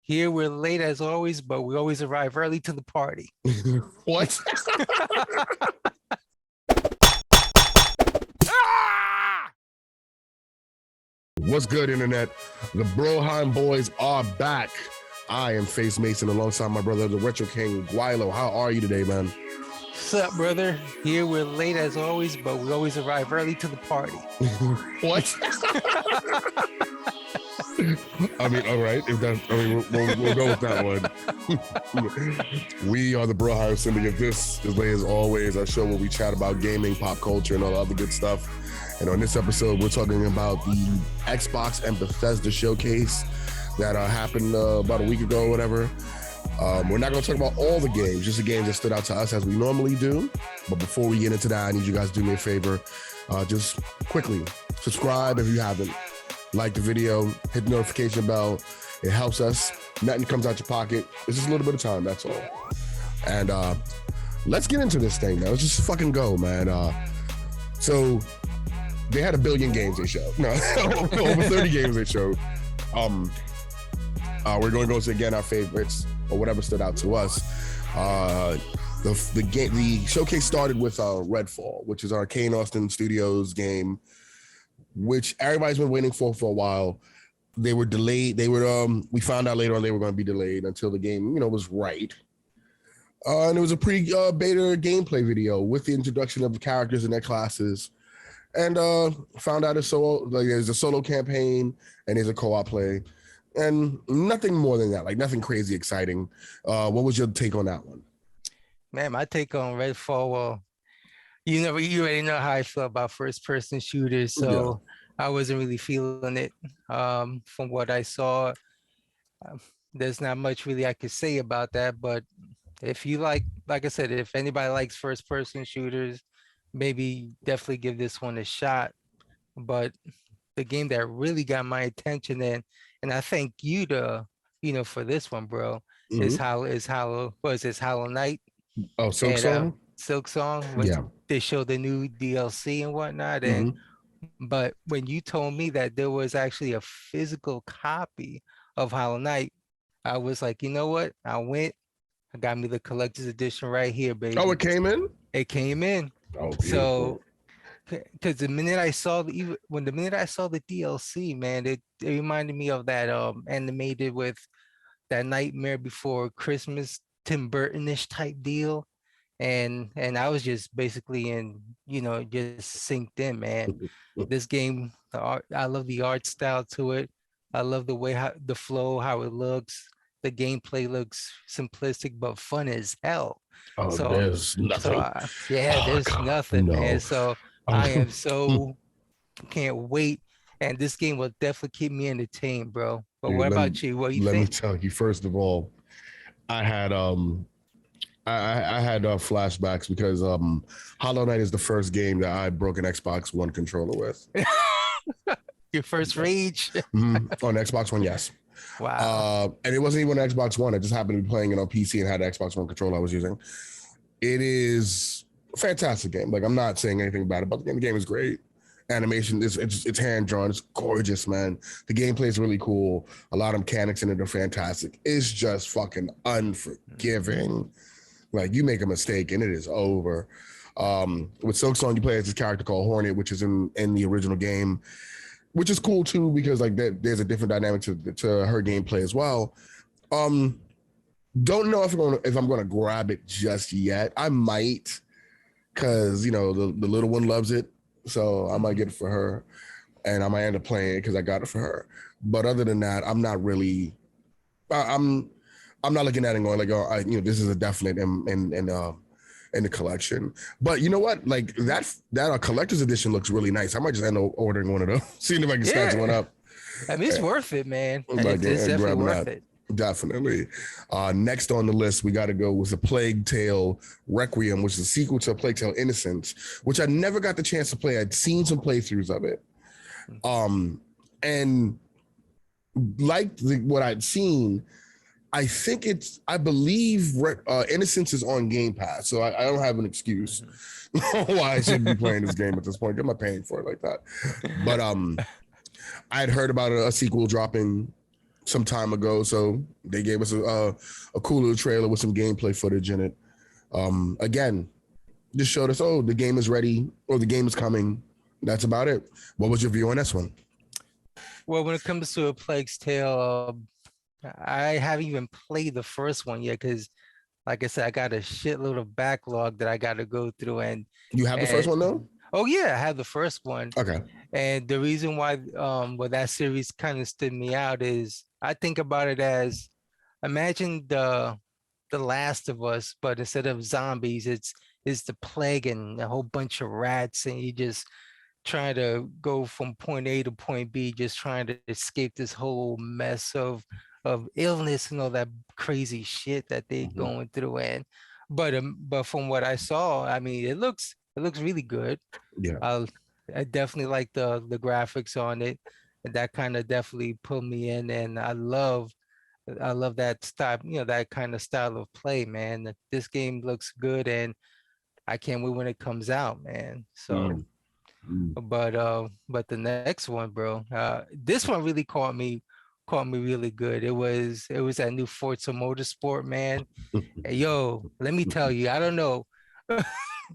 Here we're late as always, but we always arrive early to the party. What? What's good, internet? The Broheim Boys are back. I am Face Mason alongside my brother, the Retro King, Guilo. How are you today, man? What's up, brother? Here we're late as always, but we always arrive early to the party. What? I mean, all right. If that, I mean, we'll go with that one. We are the Broheim Syndicate. This is, as always, our show where we chat about gaming, pop culture, and all the other good stuff. And on this episode, we're talking about the Xbox and Bethesda showcase that happened about a week ago or whatever. We're not going to talk about all the games, just the games that stood out to us as we normally do. But before we get into that, I need you guys to do me a favor. Just quickly, subscribe if you haven't. Like the video, hit the notification bell. It helps us. Nothing comes out your pocket. It's just a little bit of time, that's all. And let's get into this thing now. Let's just fucking go, man. So they had 1 billion games they showed. No, over 30 games they showed. We're going to go to, again, our favorites or whatever stood out to us. The showcase started with Redfall, which is Arcane Austin Studios game, which everybody's been waiting for a while. They were delayed. We found out later on they were going to be delayed until the game, was right. And it was a pretty beta gameplay video with the introduction of the characters and their classes. And found out there's a solo campaign and there's a co-op play. And nothing more than that, like nothing crazy exciting. What was your take on that one? Man, my take on Redfall, well, you already know how I feel about first-person shooters, so yeah. I wasn't really feeling it. From what I saw, there's not much really I could say about that. But if you like I said, if anybody likes first-person shooters, maybe definitely give this one a shot. But the game that really got my attention, and I thank you for this one, bro, is Hollow Knight. Oh, Silksong? Silksong. Yeah. They showed the new DLC and whatnot. And but when you told me that there was actually a physical copy of Hollow Knight, I was like, you know what? I got me the collector's edition right here, baby. Oh, it came in? It came in. Oh, beautiful. So, because the minute I saw the DLC, man, it reminded me of that animated with that Nightmare Before Christmas Tim Burton-ish type deal. And I was just basically just synced in, man. This game, I love the art style to it. I love the way how it looks. The gameplay looks simplistic but fun as hell. Oh, there's nothing. There's nothing, man. So I am can't wait. And this game will definitely keep me entertained, bro. But what about you? What do you think? Let me tell you, first of all, I had I had flashbacks because Hollow Knight is the first game that I broke an Xbox One controller with. Your first rage? On Xbox One, yes. Wow. And it wasn't even an Xbox One. I just happened to be playing it on PC and had an Xbox One controller I was using. It is a fantastic game. Like, I'm not saying anything bad about the game. The game is great. Animation, it's hand drawn. It's gorgeous, man. The gameplay is really cool. A lot of mechanics in it are fantastic. It's just fucking unforgiving. Like, you make a mistake and it is over. With Silksong, you play as this character called Hornet, which is in the original game, which is cool too because like there's a different dynamic to her gameplay as well. Don't know if I'm gonna grab it just yet. I might, because the little one loves it. So I might get it for her, and I might end up playing it because I got it for her. But other than that, I'm not really. I'm not looking at it and going like, this is a definite in the collection. But you know what? Like that collector's edition looks really nice. I might just end up ordering one of those, seeing if I can snatch one up. I mean, it's worth it, man. It's definitely worth it. Definitely. Next on the list, we got to go with A Plague Tale Requiem, which is a sequel to A Plague Tale Innocence, which I never got the chance to play. I'd seen some playthroughs of it. And like what I'd seen, I believe Innocence is on Game Pass, so I don't have an excuse why I shouldn't be playing this game at this point. I'm not paying for it like that. But I'd heard about a sequel dropping some time ago, so they gave us a cool little trailer with some gameplay footage in it. Again, just showed us, oh, the game is ready or the game is coming. That's about it. What was your view on this one? Well, when it comes to A Plague's Tale, I haven't even played the first one yet because, like I said, I got a shitload of backlog that I got to go through. You have the first And one though? oh yeah, I have the first one. Okay. And the reason why that series kind of stood me out is I think about it as imagine the Last of Us, but instead of zombies, it's the plague and a whole bunch of rats, and you just trying to go from point A to point B, just trying to escape this whole mess of illness and all that crazy shit that they're Mm-hmm. going through. And but from what I saw, I mean, it looks really good. Yeah. I I definitely like the graphics on it. And that kind of definitely pulled me in, and I love that style, that kind of style of play, man. This game looks good, and I can't wait when it comes out, man. So, Mm-hmm. but the next one, bro, this one really caught me really good. It was that new Forza Motorsport, man. Hey, yo, let me tell you, I don't know,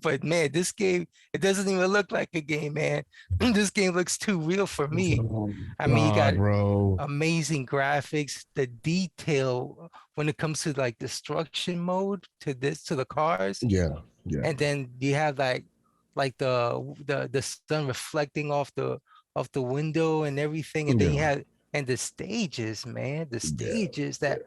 but man, this game, it doesn't even look like a game, man. This game looks too real for me. Oh, I mean, you got God, bro. amazing graphics, the detail when it comes to like destruction mode to the cars, Yeah. Yeah. and then you have like the sun reflecting off the window and everything, and then you Yeah. had and the stages, man, the Yeah. stages that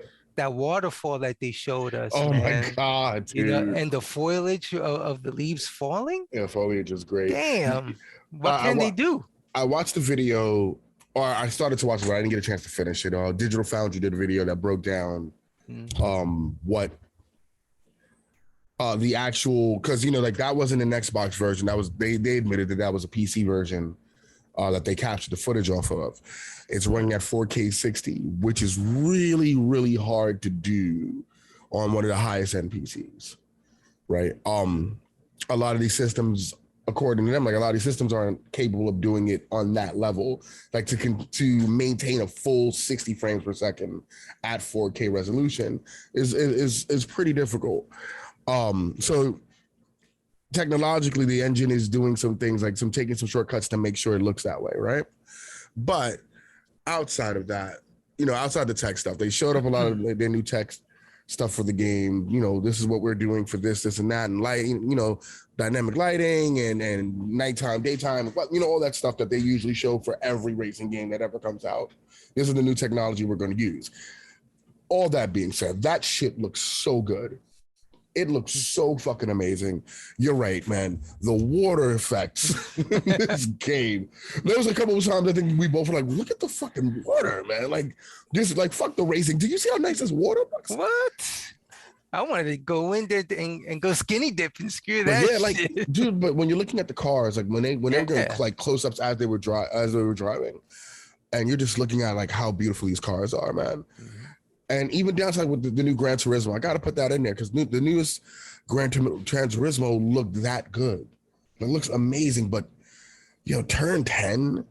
waterfall that they showed us, Oh my man. God, dude. And the foliage of the leaves falling. Yeah, foliage is great. Damn, what I, can they wa- do? I watched the video, or I started to watch it, but I didn't get a chance to finish it. Digital Foundry did a video that broke down Mm, what the actual, because like that wasn't an Xbox version. That was they admitted that was a PC version that they captured the footage off of. It's running at 4K 60, which is really really hard to do on one of the highest end PCs, right? A lot of these systems, according to them, like a lot of these systems aren't capable of doing it on that level, like to maintain a full 60 frames per second at 4K resolution is pretty difficult. So technologically, the engine is doing some things, like taking some shortcuts to make sure it looks that way, right? But outside of that, outside the tech stuff, they showed up a lot of their new tech stuff for the game. This is what we're doing for this and that, and lighting, dynamic lighting and nighttime, daytime, all that stuff that they usually show for every racing game that ever comes out. This is the new technology we're going to use. All that being said, that shit looks so good. It looks so fucking amazing. You're right, man. The water effects in this game. There was a couple of times I think we both were like, look at the fucking water, man. Like, just like fuck the racing. Do you see how nice this water looks? what? I wanted to go in there and go skinny dip and screw But that yeah, like, shit. dude. But when you're looking at the cars, like when they were getting Yeah. like close ups as they were driving, and you're just looking at like how beautiful these cars are, man. Mhm. And even downside with the new Gran Turismo, I got to put that in there because the newest Gran Turismo looked that good. It looks amazing, but Turn 10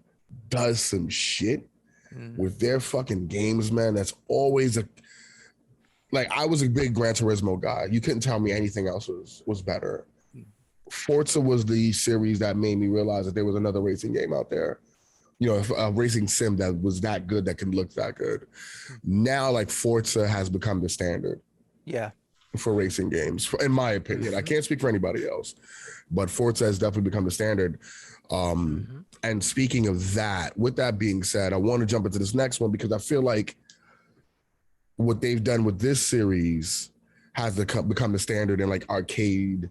does some shit Mm. with their fucking games, man. That's always I was a big Gran Turismo guy. You couldn't tell me anything else was better. Forza was the series that made me realize that there was another racing game out there. A racing sim that was that good, that can look that good. Now, like Forza has become the standard Yeah. for racing games, in my opinion. I can't speak for anybody else, but Forza has definitely become the standard. And speaking of that, with that being said, I want to jump into this next one because I feel like what they've done with this series has become the standard in like arcade,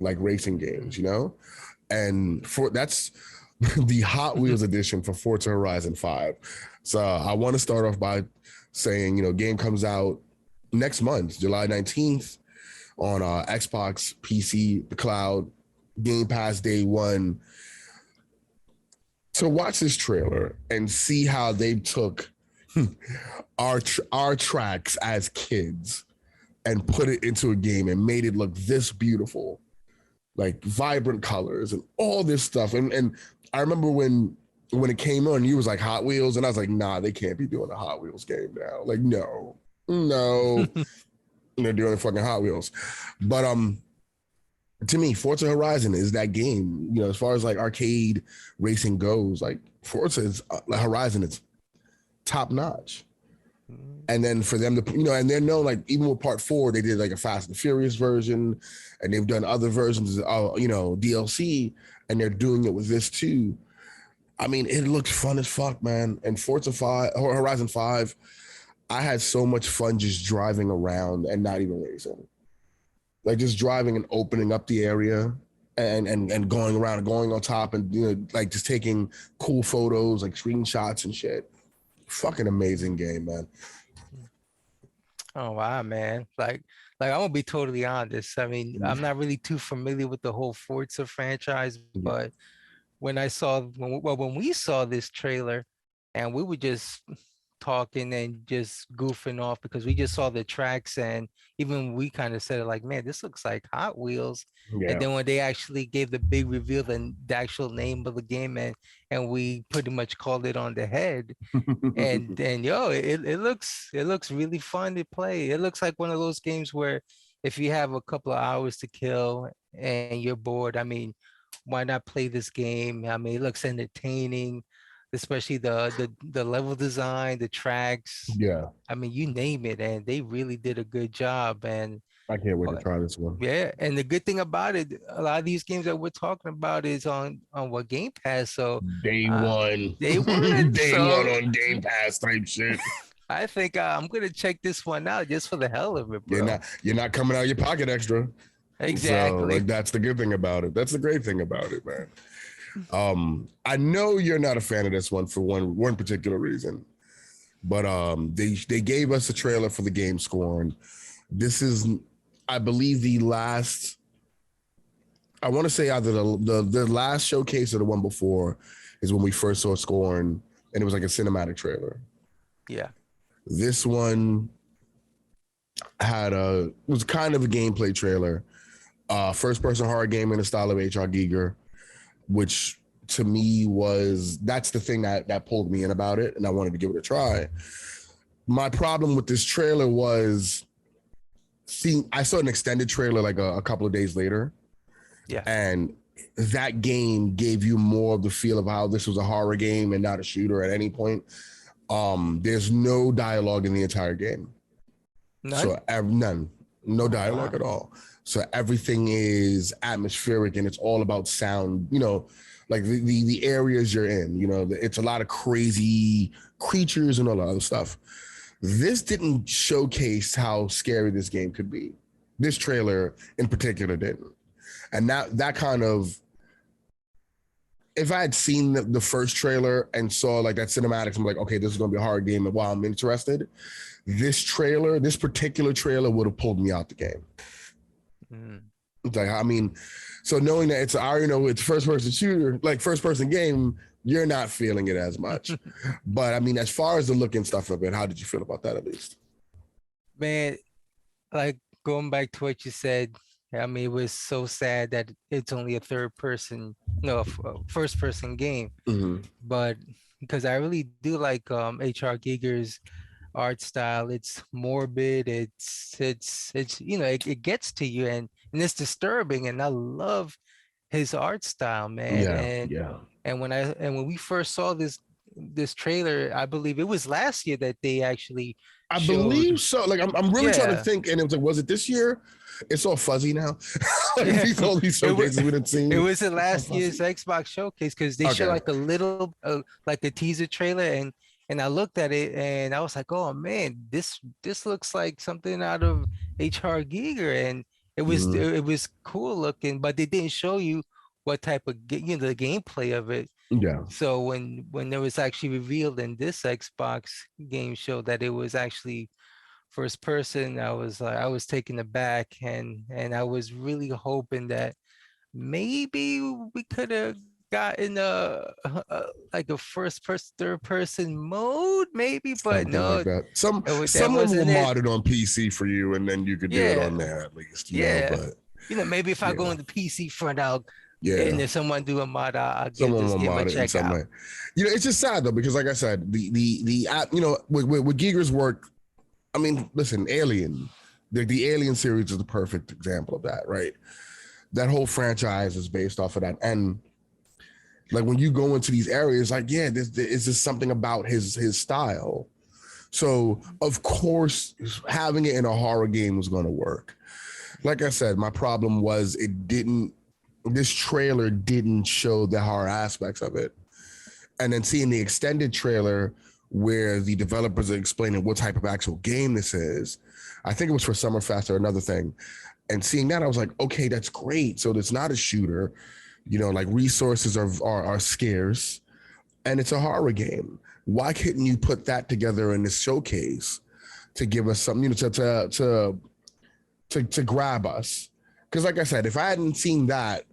like racing games, and that's the Hot Wheels edition for Forza Horizon 5. So I want to start off by saying, game comes out next month, July 19th on Xbox, PC, the cloud, Game Pass day one. To watch this trailer and see how they took our tracks as kids and put it into a game and made it look this beautiful, like vibrant colors and all this stuff. And I remember when when it came on, you was like Hot Wheels, and I was like, nah, they can't be doing a Hot Wheels game now. Like, no, they're doing fucking Hot Wheels. But to me, Forza Horizon is that game. You know, as far as like arcade racing goes, like Forza is Horizon is top notch. And then for them to, and they're known, like, even with part 4, they did like a Fast and Furious version, and they've done other versions of, DLC, and they're doing it with this too. I mean, it looks fun as fuck, man. And Forza 5 or Horizon 5, I had so much fun just driving around and not even racing. Like just driving and opening up the area and going around and going on top and like just taking cool photos, like screenshots and shit. Fucking amazing game, man. Oh wow, man. Like I'm gonna be totally honest. I mean, I'm not really too familiar with the whole Forza franchise, Yeah. but when we saw this trailer and we were just talking and just goofing off because we just saw the tracks, and even we kind of said it like, man, this looks like Hot Wheels. And Yeah. then when they actually gave the big reveal and the actual name of the game, and we pretty much called it on the head. And yo, it looks really fun to play. It looks like one of those games where if you have a couple of hours to kill and you're bored, I mean, why not play this game? I mean, it looks entertaining, especially the level design, the tracks. Yeah. I mean, you name it, and they really did a good job. And I can't wait to uh, try this one. yeah, and the good thing about it, a lot of these games that we're talking about is on what Game Pass. So Day uh, one. day one. Day one So on Game Pass type shit. I think I'm gonna check this one out just for the hell of it, You're bro. not coming out of your pocket extra. So Exactly. like that's the good thing about it. That's the great thing about it, man. I know you're not a fan of this one for one particular reason, but they gave us a trailer for the game Scorn. This is, I believe, the last. I want to say either the last showcase or the one before is when we first saw Scorn, and it was like a cinematic trailer. Yeah. This one was kind of a gameplay trailer, first person horror game in the style of H.R. Giger, which to me that's the thing that pulled me in about it, and I wanted to give it a try. My problem with this trailer was I saw an extended trailer like a couple of days later, Yeah. and that game gave you more of the feel of how this was a horror game and not a shooter at any point. There's no dialogue in the entire game. None? So none, no dialogue Wow. at all. So everything is atmospheric and it's all about sound. Like the areas you're in. It's a lot of crazy creatures and all that other stuff. This didn't showcase how scary this game could be. This trailer in particular didn't, and that kind of. If I had seen the first trailer and saw like that cinematics, I'm like, okay, this is gonna be a hard game, and while I'm interested, this particular trailer would have pulled me out the game. Mm. Like, I mean, so knowing that I already know it's first person shooter, like first person game, you're not feeling it as much. But I mean, as far as the look and stuff of it, how did you feel about that at least? Man, like going back to what you said, I mean, it was so sad that it's only a third person, no, a first person game. Mm-hmm. But because I really do like HR Giger's art style. It's morbid. It's it gets to you, and it's disturbing. And I love his art style, man. Yeah, And yeah. when we first saw this trailer, I believe it was last year that they actually I showed. believe so. Like, I'm really trying to Yeah. think, and it was like, was it this year? It's all fuzzy now. Like Yeah, all these it was showcases we didn't see. it was in It's all last year's fuzzy. Xbox showcase because they showed Okay. like a little like a teaser trailer, and I looked at it and I was like, oh man, this looks like something out of HR Giger, and Mm-hmm. it was cool looking, but they didn't show you what type of the gameplay of it. Yeah. So when it was actually revealed in this Xbox game show that it was actually first person, I was taken aback, and I was really hoping that maybe we could have gotten like a first person third person mode maybe, but Something like no, that. that Someone will wasn't it. mod it on PC for you, and then you could do it Yeah, on there at least. yeah. But Maybe if I go yeah, on the PC front, I'll Yeah. And if someone do a mod, I'll give Someone this will game a mod it in check some out. way. It's just sad though, because like I said, the app, with Giger's work, I mean, listen, Alien, the Alien series is the perfect example of that, right? That whole franchise is based off of that. And like when you go into these areas, like, yeah, this is just something about his style. So of course, having it in a horror game was going to work. Like I said, my problem was this trailer didn't show the horror aspects of it. And then seeing the extended trailer where the developers are explaining what type of actual game this is, I think it was for Summerfest or another thing. And seeing that, I was like, okay, that's great. So it's not a shooter, like resources are scarce, and it's a horror game. Why couldn't you put that together in this showcase to give us something, to grab us? Because like I said, if I hadn't seen that,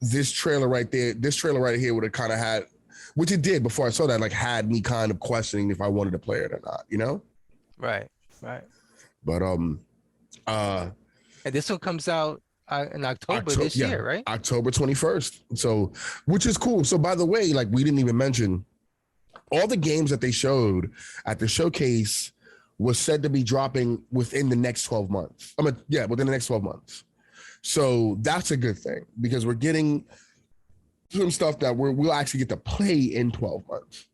this trailer right here would have kind of had, which it did before I saw that, like had me kind of questioning if I wanted to play it or not. Right. But And this one comes out in October this year, right? October 21st. So, which is cool. So, by the way, like we didn't even mention all the games that they showed at the showcase was said to be dropping within the next 12 months. Within the next 12 months. So that's a good thing because we're getting some stuff that we'll actually get to play in 12 months.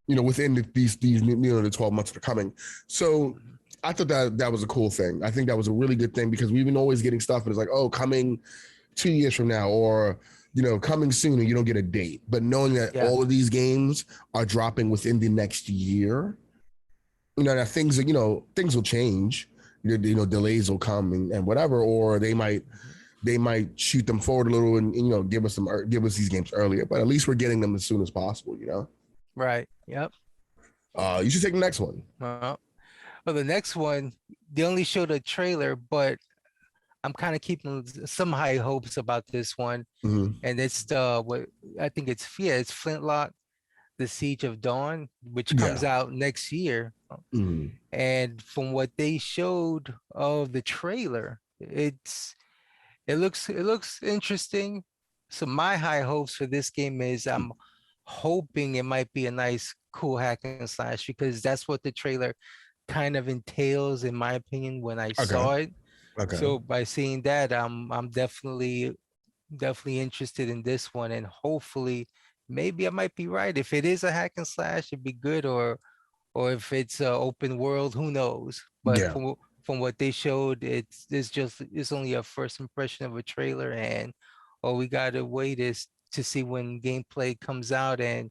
Within these the 12 months that are coming. So I thought that was a cool thing. I think that was a really good thing because we've been always getting stuff and it's like, oh, coming 2 years from now or coming soon and you don't get a date. But knowing that all of these games are dropping within the next year, that things will change. Delays will come and whatever, or they might shoot them forward a little and give us these games earlier. But at least we're getting them as soon as possible. Right. Yep. You should take the next one. Well, the next one, they only showed a trailer, but I'm kind of keeping some high hopes about this one. Mm-hmm. And it's what I think it's Flintlock, The Siege of Dawn, which comes out next year. Mm-hmm. And from what they showed of the trailer, it looks interesting. So my high hopes for this game is I'm hoping it might be a nice, cool hack and slash because that's what the trailer kind of entails, in my opinion, when I saw it. Okay. So by seeing that, I'm definitely interested in this one, and hopefully, maybe I might be right. If it is a hack and slash, it'd be good, or if it's open world, who knows? But from what they showed, it's only a first impression of a trailer, and all we gotta wait is to see when gameplay comes out, and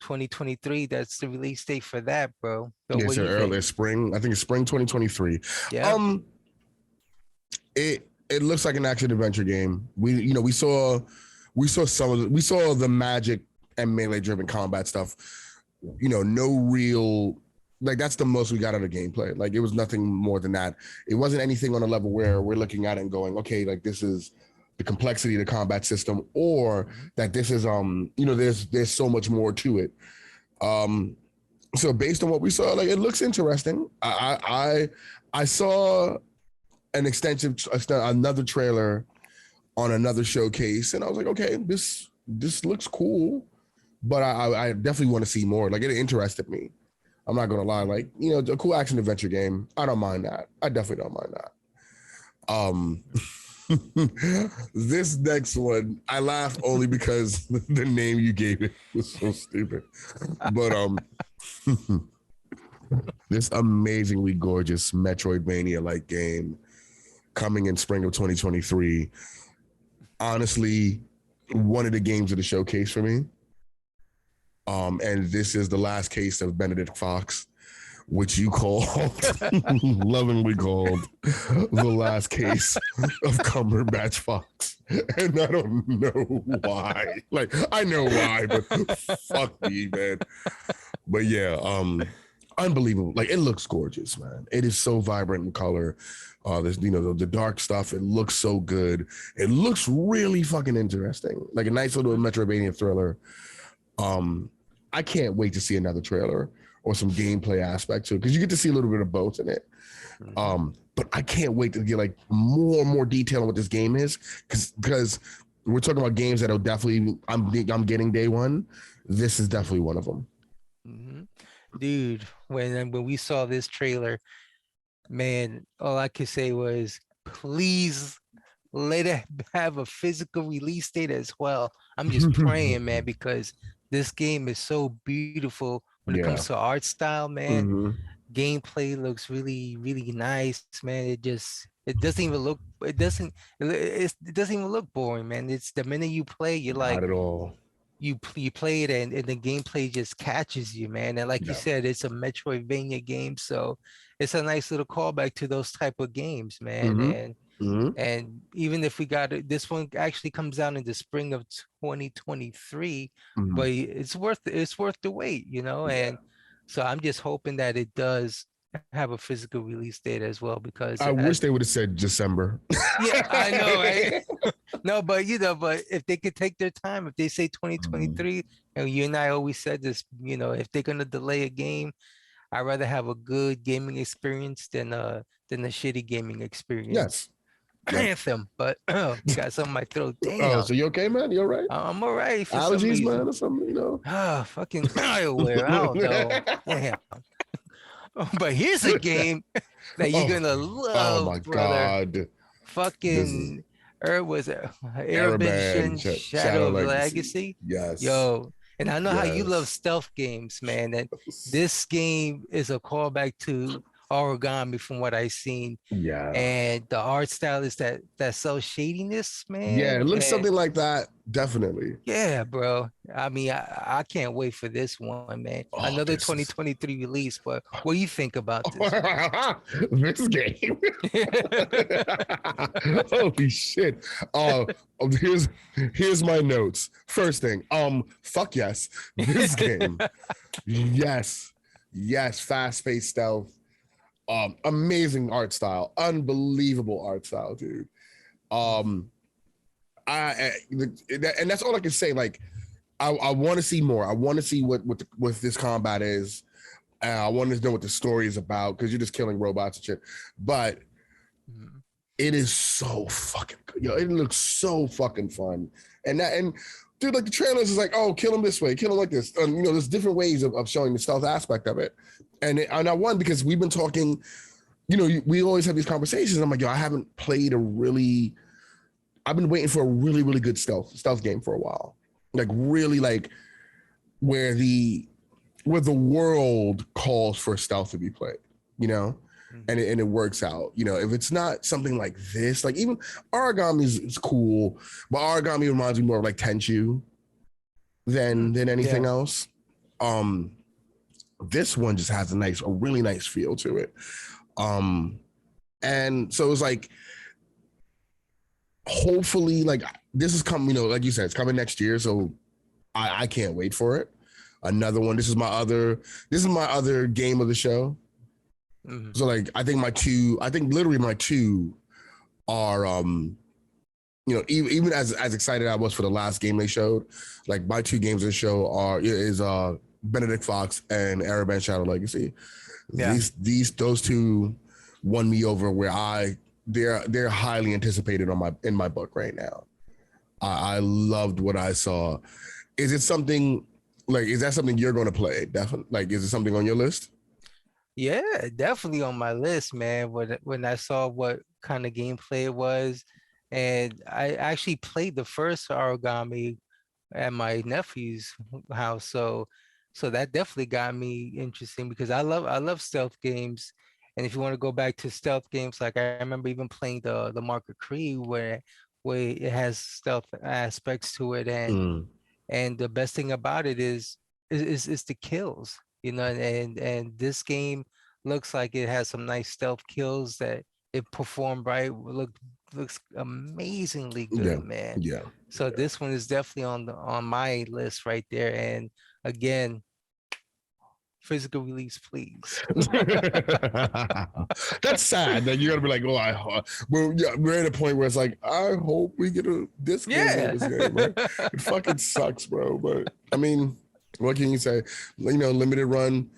2023, that's the release date for that, bro. So what do you early think? spring. I think it's spring 2023. Yeah. It looks like an action adventure game. We saw the magic and melee driven combat stuff. No real, like that's the most we got out of gameplay. Like it was nothing more than that. It wasn't anything on a level where we're looking at it and going, okay, like this is the complexity of the combat system, or that this is there's so much more to it. So based on what we saw, like it looks interesting. I saw an another trailer on another showcase, and I was like, okay, this looks cool, but I definitely want to see more. Like it interested me. I'm not gonna lie, like a cool action adventure game. I don't mind that. I definitely don't mind that. This next one, I laugh only because the name you gave it was so stupid. But this amazingly gorgeous Metroidvania-like game coming in spring of 2023. Honestly, one of the games of the showcase for me. And this is the last case of Benedict Fox, which you called, lovingly called, the last case of Cumberbatch Fox. And I don't know why. Like, I know why, but fuck me, man. But yeah, unbelievable. Like, it looks gorgeous, man. It is so vibrant in color. There's, the dark stuff. It looks so good. It looks really fucking interesting. Like a nice little Metroidvania thriller. I can't wait to see another trailer or some gameplay aspect to it, because you get to see a little bit of both in it. But I can't wait to get like more and more detail on what this game is, because we're talking about games that'll definitely I'm getting day one. This is definitely one of them. hmm Dude, when we saw this trailer, man, all I could say was, please let it have a physical release date as well. I'm just praying, man, because this game is so beautiful when it comes Yeah. to art style, man. Mm-hmm. Gameplay looks really, really nice, man. It doesn't even look, it doesn't even look boring, man. It's the minute you play, you're Not like, at all. you play it and the gameplay just catches you, man. And like you Yeah. said, it's a Metroidvania game, so it's a nice little callback to those type of games, man. Mm-hmm. And Mm-hmm. even if we got it, this one actually comes out in the spring of 2023, Mm-hmm. but it's worth the wait, you know. Yeah. And so I'm just hoping that it does have a physical release date as well, because I wish they would have said December. yeah, I know, right? No, but but if they could take their time, if they say Mhm. 2023, and you and I always said this, if they're gonna delay a game, I'd rather have a good gaming experience than a shitty gaming experience. Yes. Yep. Anthem, but got something in my throat. Oh, so Damn, you okay, man? You all right? I'm all right for some Allergies, reason. man, or something, you know? Ah, fucking eyewear. I don't know. Damn. But here's a game that you're oh, gonna oh my love, brother. God. This is Fucking was it Araban Shadow Shadow of Legacy. Legacy? Yes. Yo, and I know how you love Yes. stealth games, man. And this game is a callback to Origami from what I've seen. Yeah. And the art style is that cell shadiness, Yeah, man. it looks And something like that. Definitely. yeah, bro. I mean, I can't wait for this one, man. Oh, Another this is 2023 release, but what do you think about this one? this game. Holy shit. Uh here's my notes. First thing, fuck yes. This game. Yes. Yes, fast-paced stealth. Amazing art style. Unbelievable art style, dude. Um and that's all I can say. Like, I want to see more. I want to see what this combat is. I want to know what the story is about, because you're just killing robots and shit. But Mhm. it is so fucking good. Yo, it looks so fucking fun. And dude, like the trailers is like, oh, kill him this way, kill him like this. There's different ways of showing the stealth aspect of it. And I won because we've been talking. We always have these conversations. I'm like, yo, I've been waiting for a really, really good stealth game for a while. Like, really, like where the world calls for stealth to be played, you know, and Mhm. it works out. If it's not something like this, like even Origami is cool, but Origami reminds me more of like Tenchu than anything Yeah. else. Um, this one just has a really nice feel to it. And so it's like, hopefully, like this is coming, like you said, it's coming next year, so I can't wait for it. Another one. This is my other game of the show. Mhm. So like, I think literally my two are even as excited I was for the last game they showed, like my two games of the show is Benedict Fox and Araban Shadow Legacy. Yeah. Those two won me over, where they're highly anticipated in my book right now. I loved what I saw. Is it something is that something you're going to play? Definitely. Like, is it something on your list? Yeah, definitely on my list, man. When I saw what kind of gameplay it was, and I actually played the first Origami at my nephew's house, so that definitely got me interesting because I love stealth games. And if you want to go back to stealth games, like I remember even playing the Mark of Cree, where it has stealth aspects to it, Mm. and the best thing about it is the kills, and this game looks like it has some nice stealth kills that it performed right. Looks amazingly Yeah. good, man. Yeah. So this one is definitely on my list right there. And again, physical release, please. That's sad that you got to be like, oh, we're at a point where it's like, I hope we get a disc version of Yeah. this game, right? It fucking sucks, bro. But I mean, what can you say? Limited run,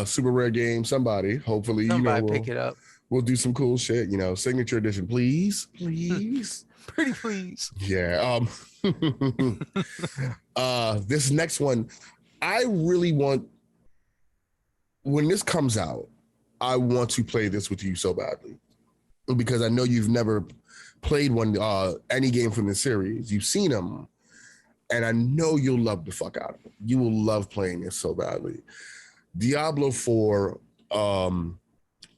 super rare game. Somebody, hopefully, Somebody pick will it up. We'll do some cool shit, you know, signature edition, please, please. Pretty please. Yeah. This next one, I really want, when this comes out, I want to play this with you so badly because I know you've never played any game from the series. You've seen them, and I know you'll love the fuck out of it. You will love playing this so badly. Diablo 4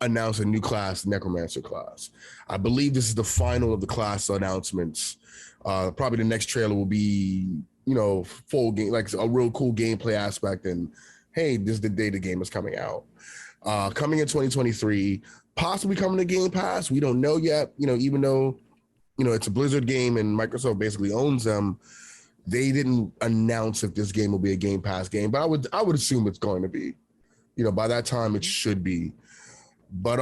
announced a new class, Necromancer class. I believe this is the final of the class announcements. Probably the next trailer will be, you know, full game, like a real cool gameplay aspect. And hey, this is the day the game is coming out. Coming in 2023, possibly coming to Game Pass. We don't know yet. You know, even though, you know, it's a Blizzard game and Microsoft basically owns them, they didn't announce if this game will be a Game Pass game. But I would assume it's going to be. You know, by that time it should be. But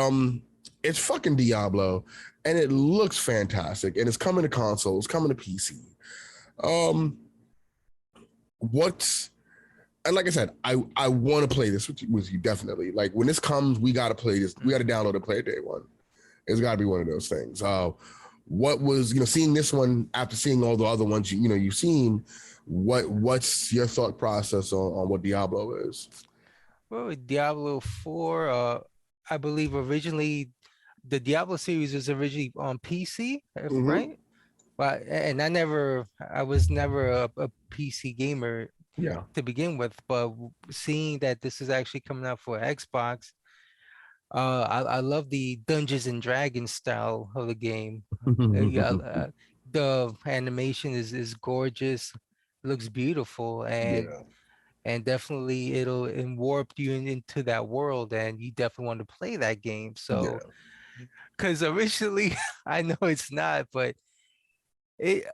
it's fucking Diablo, and it looks fantastic, and it's coming to console, it's coming to PC. And like I said, I want to play this with you definitely. Like when this comes, we got to play this. We got to download and play it day one. It's got to be one of those things. What was, you know, seeing this one after seeing all the other ones you've seen? What's your thought process on what Diablo is? Well, Diablo 4, I believe originally the Diablo series was originally on PC, right? But and I was never a PC gamer to begin with, but seeing that this is actually coming out for Xbox, I love the Dungeons and Dragons style of the game. The animation is gorgeous, looks beautiful, and definitely it'll warp you into that world, and you definitely want to play that game. So, because originally I know it's not, but it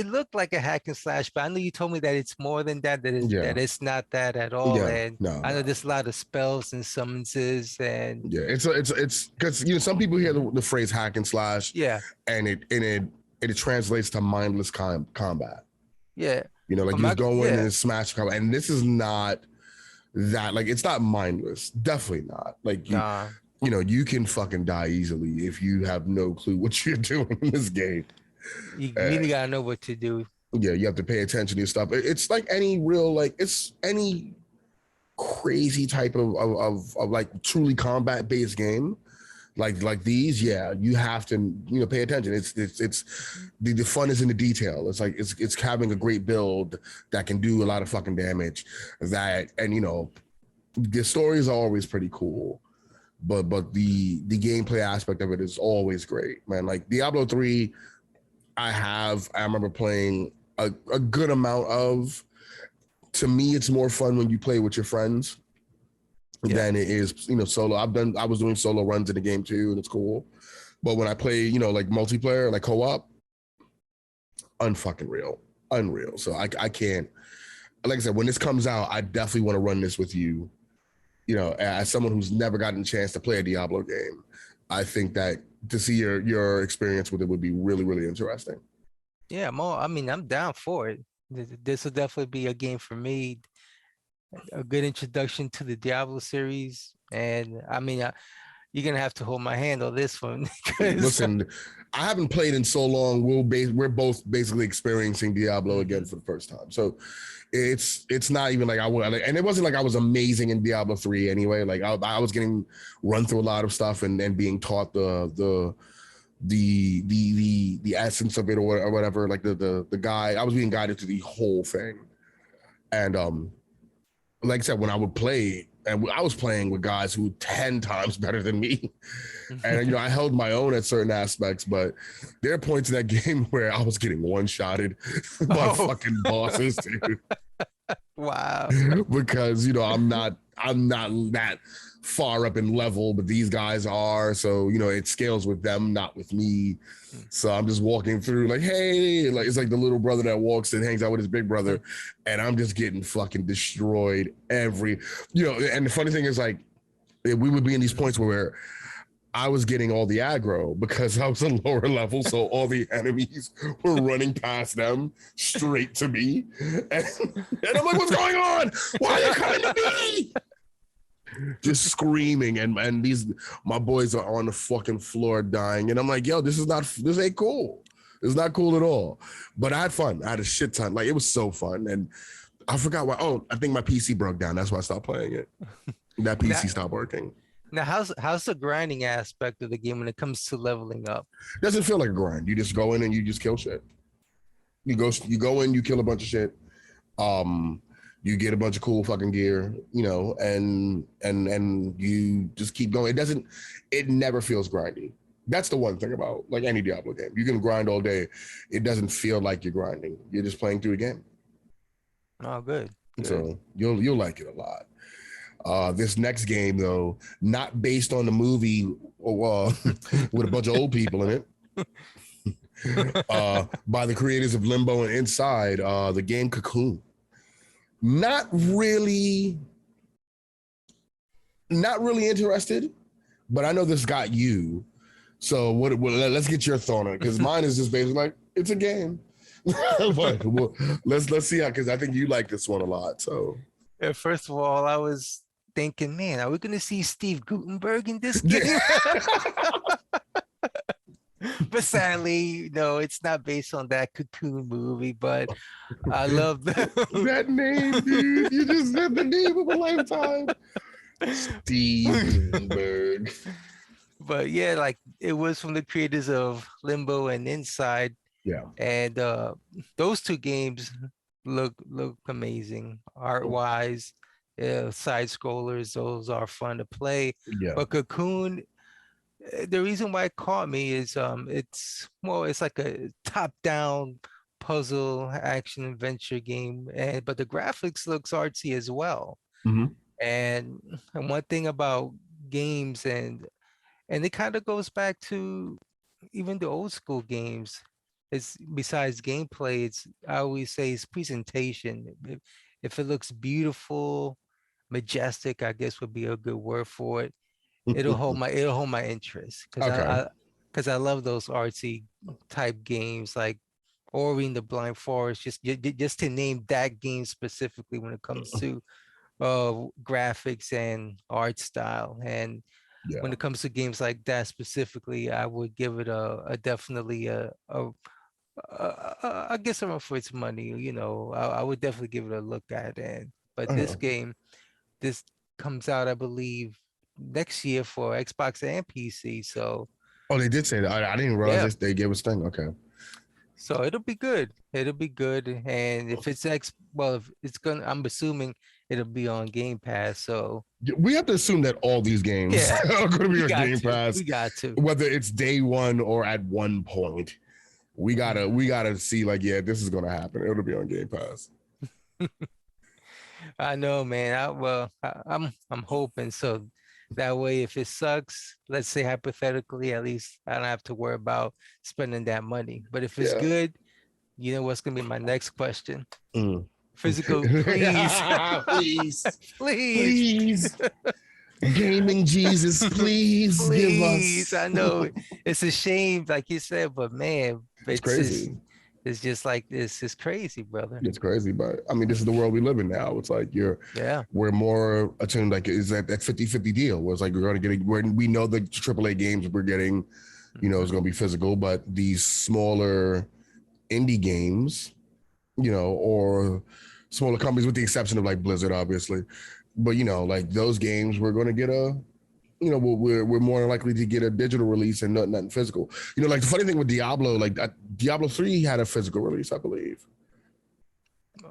looked like a hack and slash, but I know you told me that it's more than that. That it's not that at all. And I know there's a lot of spells and summonses, and it's because, you know, some people hear the phrase hack and slash, and it translates to mindless combat. Yeah, you know, like you just go in and smash combat, and this is not that. Like it's not mindless, definitely not. Like you know, you can fucking die easily if you have no clue what you're doing in this game. You really gotta know what to do. Yeah, you have to pay attention to your stuff. It's like any real, like it's any crazy type of like truly combat based game. Like these, you have to, you know, pay attention. It's the fun is in the detail. It's like it's having a great build that can do a lot of fucking damage. And you know, the stories are always pretty cool. But the gameplay aspect of it is always great, man. Like Diablo 3, I remember playing a good amount of. To me, it's more fun when you play with your friends than it is, you know, solo. I was doing solo runs in the game too, and it's cool. But when I play, you know, like multiplayer, like co-op, unreal. So I can't. Like I said, when this comes out, I definitely want to run this with you. You know, as someone who's never gotten a chance to play a Diablo game, I think that to see your experience with it would be really, really interesting. Yeah, I'm down for it. This will definitely be a game for me, a good introduction to the Diablo series. And I mean, you're gonna have to hold my hand on this one. Listen, I haven't played in so long. We're both basically experiencing Diablo again for the first time. So it's not even like and it wasn't like I was amazing in Diablo 3 anyway. Like I was getting run through a lot of stuff and being taught the essence of it or whatever. Like the guide, I was being guided through the whole thing. And like I said, when I would play, and I was playing with guys who were 10 times better than me. And, you know, I held my own at certain aspects, but there are points in that game where I was getting one-shotted by fucking bosses, dude. Wow. Because, you know, I'm not that far up in level, but these guys are. So, you know, it scales with them, not with me. So I'm just walking through like, hey, like it's like the little brother that walks and hangs out with his big brother, and I'm just getting fucking destroyed you know. And the funny thing is, like, we would be in these points where I was getting all the aggro because I was a lower level, so all the enemies were running past them straight to me, and I'm like, what's going on? Why are you coming to me? just screaming, and these my boys are on the fucking floor dying, and I'm like, yo, this ain't cool. It's not cool at all. But I had fun. I had a shit ton. Like, it was so fun, and I forgot why. Oh, I think my PC broke down. That's why I stopped playing it. That Now, PC stopped working. now how's the grinding aspect of the game when it comes to leveling up? It doesn't feel like a grind. You just go in and you just kill shit. You go in, you kill a bunch of shit. You get a bunch of cool fucking gear, you know, and you just keep going. It never feels grindy. That's the one thing about like any Diablo game. You can grind all day. It doesn't feel like you're grinding. You're just playing through a game. Oh, good. So you'll like it a lot. This next game though, not based on the movie with a bunch of old people in it. By the creators of Limbo and Inside, the game Cocoon. Not really interested, but I know this got you. So let's get your thought on it, because mine is just basically like, it's a game. But let's see how, because I think you like this one a lot. So Yeah, first of all, I was thinking, man, are we gonna see Steve Gutenberg in this game? But sadly, no, it's not based on that Cocoon movie. But I love that name, dude. You just said the name of a lifetime. Steve Gutenberg. But yeah, like it was from the creators of Limbo and Inside. Yeah. And those two games look amazing art wise. Side scrollers, those are fun to play. Yeah. But Cocoon, the reason why it caught me is it's like a top-down puzzle action adventure game, but the graphics looks artsy as well. Mm-hmm. And one thing about games, and it kind of goes back to even the old school games, is besides gameplay, I always say it's presentation. If it looks beautiful, majestic, I guess would be a good word for it. It'll hold my interest, because I love those artsy type games like Ori and the Blind Forest, just to name that game specifically when it comes to graphics and art style. And when it comes to games like that specifically, I would give it a definitely I guess around for its money. You know, I would definitely give it a look at. But this game, this comes out, I believe, next year for Xbox and PC. So they did say that. I didn't realize they gave us thing. Okay. So it'll be good. It'll be good. And if it's if it's gonna, I'm assuming it'll be on Game Pass. So we have to assume that all these games are going to be on Game Pass. We got to, whether it's day one or at one point. We gotta see, like, yeah, this is gonna happen. It'll be on Game Pass. I know, man. I'm hoping so. That way, if it sucks, let's say hypothetically, at least I don't have to worry about spending that money. But if it's good, you know what's gonna be my next question? Physical, please, please. Gaming Jesus, please give us. I know it's a shame, like you said, but man, it's crazy. It's just like this. It's crazy, brother. It's crazy, but I mean, this is the world we live in now. It's like we're more attuned, like, is that 50-50 deal? Where it's like we're going to get we know the AAA games we're getting, you know, is going to be physical, but these smaller indie games, you know, or smaller companies, with the exception of like Blizzard, obviously. But, you know, like those games, we're going to get we're more likely to get a digital release and nothing physical. You know, like the funny thing with Diablo, like Diablo 3 had a physical release, I believe.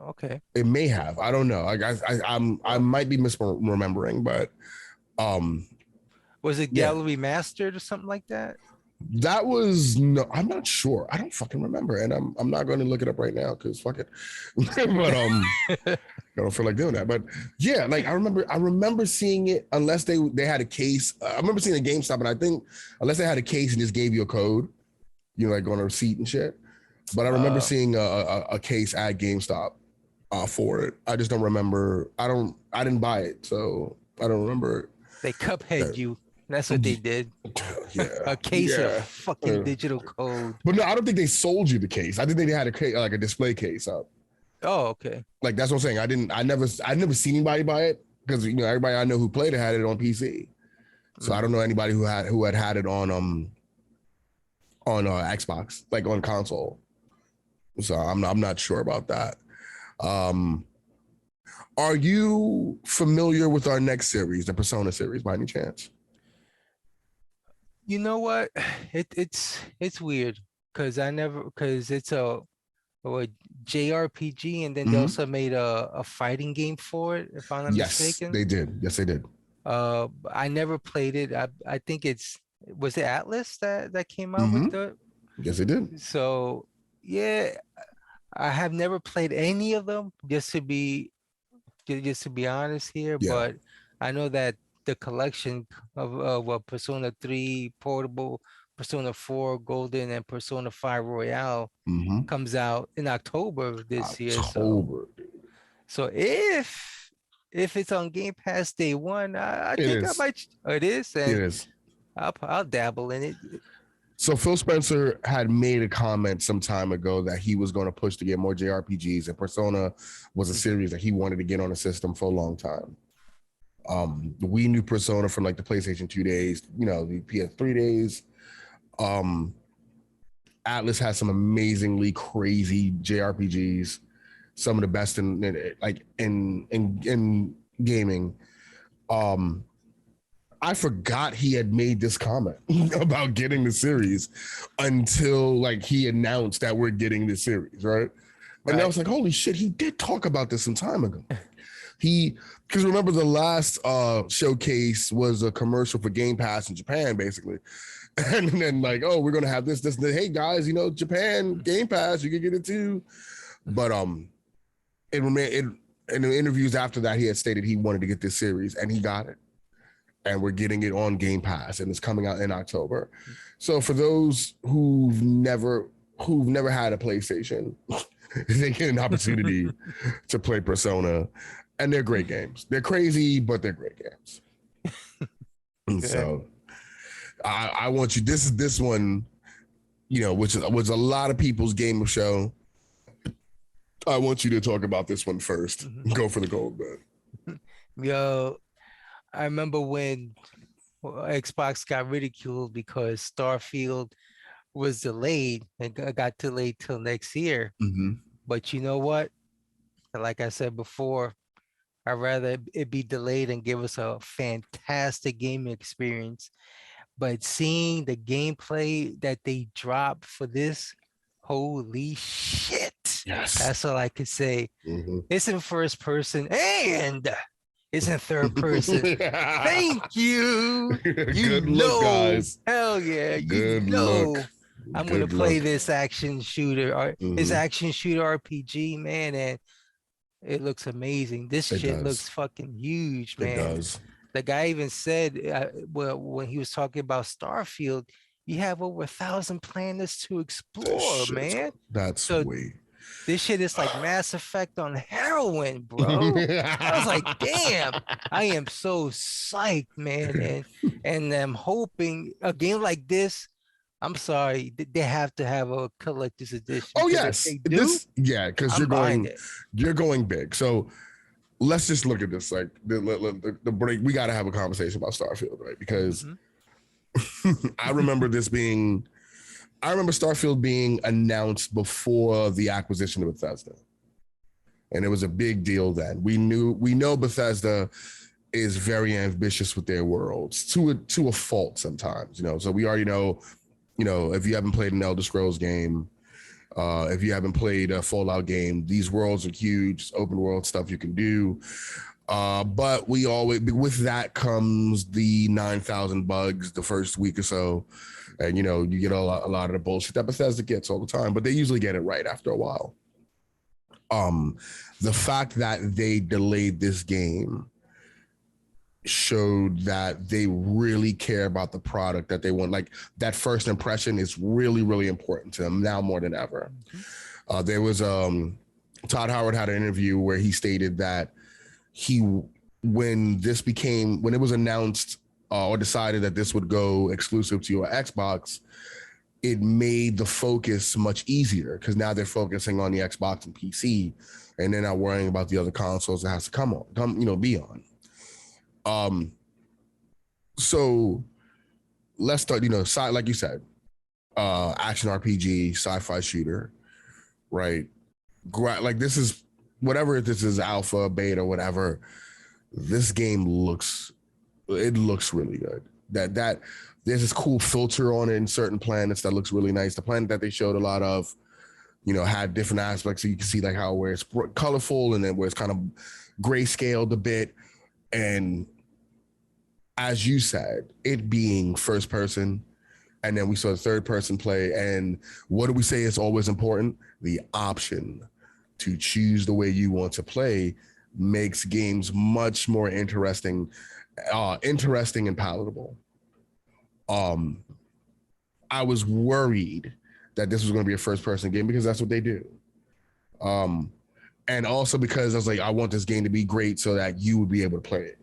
Okay. It may have. I don't know. I might be misremembering, but was it Diablo Remastered or something like that? That was I'm not sure. I don't fucking remember, and I'm not going to look it up right now because fuck it. But I don't feel like doing that. But yeah, like I remember seeing it, unless they had a case. I remember seeing a GameStop, and I think unless they had a case and just gave you a code, you know, like on a receipt and shit. But I remember seeing a case at GameStop for it. I just don't remember. I didn't buy it, so I don't remember it. They cuphead you. That's what they did. Yeah. A case of fucking digital code. But no, I don't think they sold you the case. I think they had a display case up. Oh, okay. Like that's what I'm saying. I never seen anybody buy it. because everybody I know who played it had it on PC. So I don't know anybody who had it on Xbox, like on console. So I'm not sure about that. Are you familiar with our next series, the Persona series, by any chance? You know what? It's weird because it's a JRPG, and then they Mm-hmm. also made a fighting game for it, if I'm not Yes, mistaken. they did. Yes, they did. I never played it. I think was it Atlas that came out with Mm-hmm. the Yes, they did. so yeah, I have never played any of them, just to be honest here, Yeah. but I know that the collection of Persona 3 Portable, Persona 4 Golden, and Persona 5 Royale Mm-hmm. comes out in October of this year. October. So if it's on Game Pass day one, I It think I is. might. It is, It and is. I'll dabble in it. So Phil Spencer had made a comment some time ago that he was going to push to get more JRPGs, and Persona was a Mhm. series that he wanted to get on the system for a long time. We knew Persona from like the PlayStation 2 days, the PS3 days. Um, Atlas has some amazingly crazy JRPGs, some of the best in gaming. Um, I forgot he had made this comment about getting the series until like he announced that we're getting the series, right? And I Right. was like, holy shit, he did talk about this some time ago. Because remember the last showcase was a commercial for Game Pass in Japan, basically. And then like, oh, we're gonna have this. Hey guys, Japan Game Pass, you can get it too. But it in the interviews after that, he had stated he wanted to get this series, and he got it. And we're getting it on Game Pass, and it's coming out in October. So for those who've never had a PlayStation, they get an opportunity to play Persona, and they're great games. They're crazy, but they're great games. And Good. so I want you. This one, which was a lot of people's game of show. I want you to talk about this one first. Mhm. Go for the gold, man. Yo, I remember when Xbox got ridiculed because Starfield was delayed and got delayed till next year. Mm-hmm. But you know what? Like I said before, I'd rather it be delayed and give us a fantastic gaming experience. But seeing the gameplay that they dropped for this, holy shit. Yes. That's all I could say. Mm-hmm. It's in first person and it's in third person. Thank you. Good look, guys. Hell yeah, Good look. I'm gonna Good play look. this action shooter or this Mm-hmm. action shooter RPG, man, and it looks amazing. This It shit does. looks fucking huge, It man. does. The guy even said, well, when he was talking about Starfield, you have over 1,000 planets to This explore, shit's man. that's So way. this shit is like Mass Effect on heroin, bro. I was like, damn, I am so psyched, man. And I'm hoping a game like this, I'm sorry, they have to have a collector's edition Oh because if yes, they do, because I'm buying it. you're going big. So let's just look at this. Like the break, we got to have a conversation about Starfield, right? Because Mhm. I remember Starfield being announced before the acquisition of Bethesda, and it was a big deal then. We know Bethesda is very ambitious with their worlds to a fault sometimes, So we already know, if you haven't played an Elder Scrolls game, if you haven't played a Fallout game, these worlds are huge, open world stuff you can do. But we always, with that comes the 9,000 bugs the first week or so. And, you get a lot of the bullshit that Bethesda gets all the time, but they usually get it right after a while. The fact that they delayed this game showed that they really care about the product that they want. Like that first impression is really, really important to them now more than ever. There was Todd Howard had an interview where he stated that when it was announced or decided that this would go exclusive to your Xbox, it made the focus much easier because now they're focusing on the Xbox and PC, and they're not worrying about the other consoles that has to be on. Um, so let's start. Like you said, action RPG, sci-fi shooter, right? Like this is whatever this is, alpha, beta, whatever. This game looks really good. That there's this cool filter on it in certain planets that looks really nice. The planet that they showed a lot of, had different aspects. So you can see like how where it's colorful and then where it's kind of grayscaled a bit. And as you said, it being first person, and then we saw the third person play. And what do we say is always important? The option to choose the way you want to play makes games much more interesting and palatable. I was worried that this was going to be a first person game because that's what they do. And also because I was like, I want this game to be great so that you would be able to play it.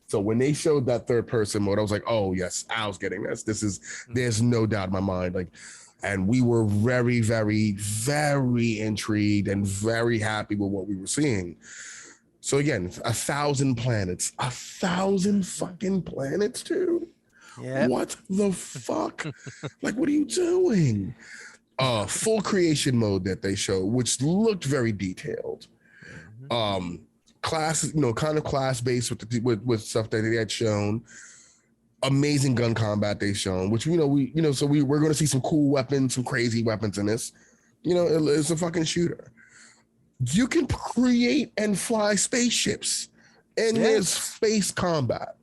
So when they showed that third person mode, I was like, oh yes, Al's getting this. There's no doubt in my mind. Like, and we were very, very, very intrigued and very happy with what we were seeing. So again, 1,000 planets, 1,000 fucking planets, dude. Yeah. What the fuck? Like, what are you doing? Full creation mode that they showed, which looked very detailed. Class, kind of class based with stuff that they had shown. Amazing gun combat they shown, which we're going to see some cool weapons, some crazy weapons in this. It's a fucking shooter. You can create and fly spaceships, and there's space combat.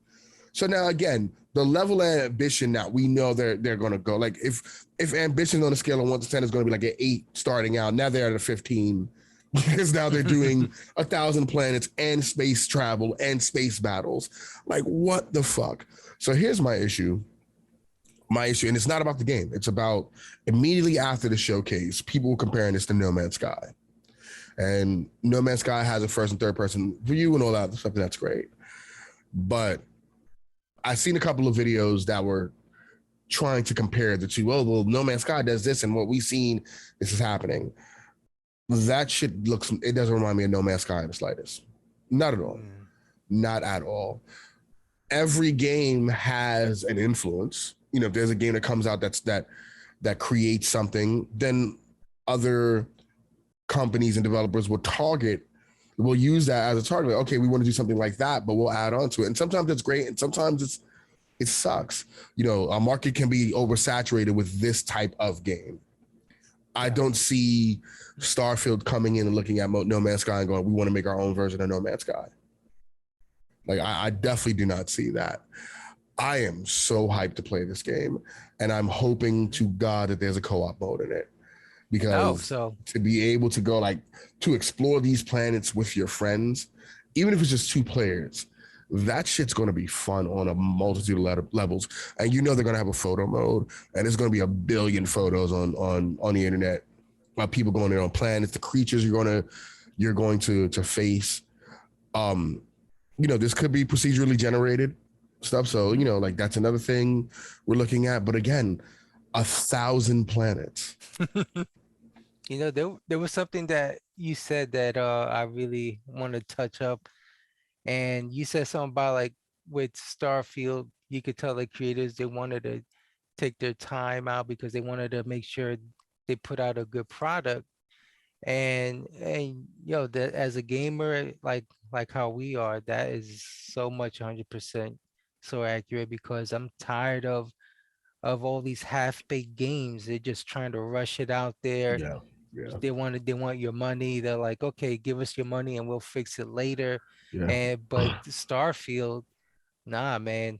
So now again, the level of ambition that we know they're going to go, like if ambition on a scale of 1 to 10 is going to be like an 8 starting out, now they're at a 15 because now they're doing 1,000 planets and space travel and space battles. Like, what the fuck? So here's my issue, and it's not about the game. It's about immediately after the showcase, people were comparing this to No Man's Sky. And No Man's Sky has a first and third person view and all that stuff. That's great. But I've seen a couple of videos that were trying to compare the two. Well, No Man's Sky does this, and what we've seen, this is happening. That shit it doesn't remind me of No Man's Sky in the slightest. Not at all. Not at all. Every game has an influence. If there's a game that comes out that creates something, then other companies and developers will use that as a target. Okay, we want to do something like that, but we'll add on to it. And sometimes it's great, and sometimes it sucks. Our market can be oversaturated with this type of game. I don't see Starfield coming in and looking at No Man's Sky and going, we want to make our own version of No Man's Sky. Like, I definitely do not see that. I am so hyped to play this game, and I'm hoping to God that there's a co-op mode in it. Because to be able to go to explore these planets with your friends, even if it's just 2 players, that shit's going to be fun on a multitude of levels. And they're going to have a photo mode, and there's going to be a billion photos on the internet about people going there on planets, the creatures you're going to face. This could be procedurally generated stuff. So, that's another thing we're looking at. But again, 1,000 planets. There was something that you said that I really want to touch up, and you said something about like with Starfield, you could tell the creators they wanted to take their time out because they wanted to make sure they put out a good product. And that as a gamer, like how we are, that is so much 100% so accurate because I'm tired of all these half-baked games. They're just trying to rush it out there. Yeah. They want your money. They're like, okay, give us your money and we'll fix it later. But Starfield, nah, man.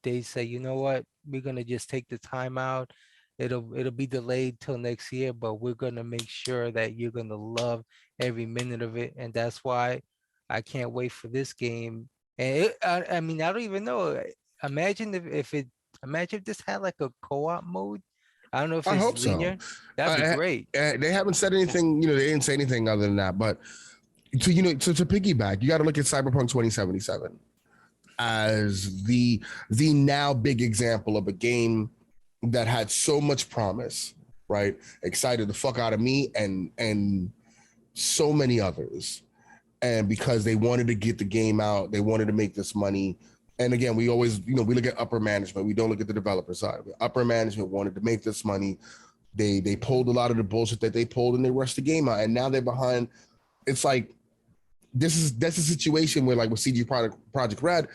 They say, you know what? We're gonna just take the time out. It'll be delayed till next year, but we're gonna make sure that you're gonna love every minute of it. And that's why I can't wait for this game. And I mean, I don't even know. Imagine imagine if this had like a co-op mode. I don't know if I it's hope linear. so. That'd be great. They haven't said anything, they didn't say anything other than that. But to piggyback, you got to look at Cyberpunk 2077 as the now big example of a game that had so much promise, right? Excited the fuck out of me and so many others. And because they wanted to get the game out, they wanted to make this money. And again, we always, we look at upper management. We don't look at the developer side. Upper management wanted to make this money. They pulled a lot of the bullshit that they pulled and they rushed the game out. And now they're behind. It's like that's a situation where, like with Project Red,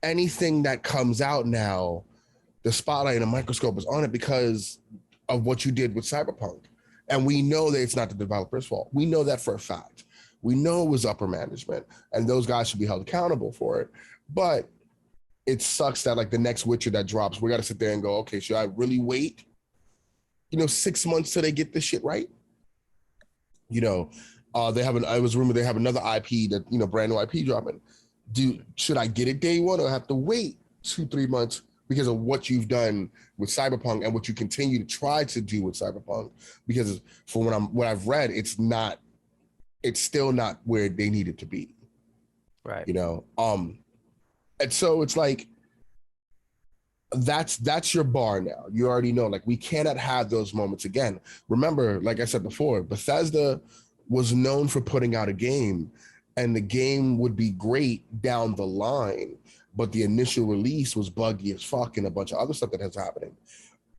anything that comes out now, the spotlight and the microscope is on it because of what you did with Cyberpunk. And we know that it's not the developer's fault. We know that for a fact. We know it was upper management, and those guys should be held accountable for it. But it sucks that like the next Witcher that drops, we got to sit there and go, okay, should I really wait, 6 months till they get this shit right? I was rumored they have another IP that, brand new IP dropping. Should I get it day one or have to wait 2-3 months because of what you've done with Cyberpunk and what you continue to try to do with Cyberpunk? Because for what I've read, it's still not where they need it to be. Right. And so it's like, that's your bar now. You already know, like, we cannot have those moments again. Remember, like I said before, Bethesda was known for putting out a game and the game would be great down the line, but the initial release was buggy as fuck and a bunch of other stuff that has happening.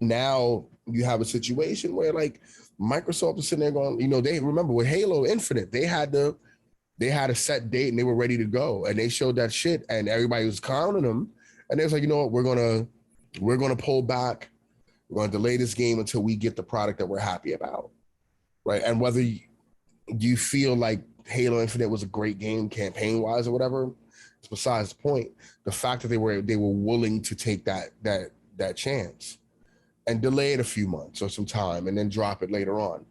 Now you have a situation where like Microsoft is sitting there going, they remember with Halo Infinite, they had a set date and they were ready to go and they showed that shit and everybody was clowning them. And they was like, you know what, we're gonna pull back. We're gonna delay this game until we get the product that we're happy about, right? And whether you feel like Halo Infinite was a great game campaign wise or whatever, it's besides the point. The fact that they were willing to take that chance and delay it a few months or some time and then drop it later on.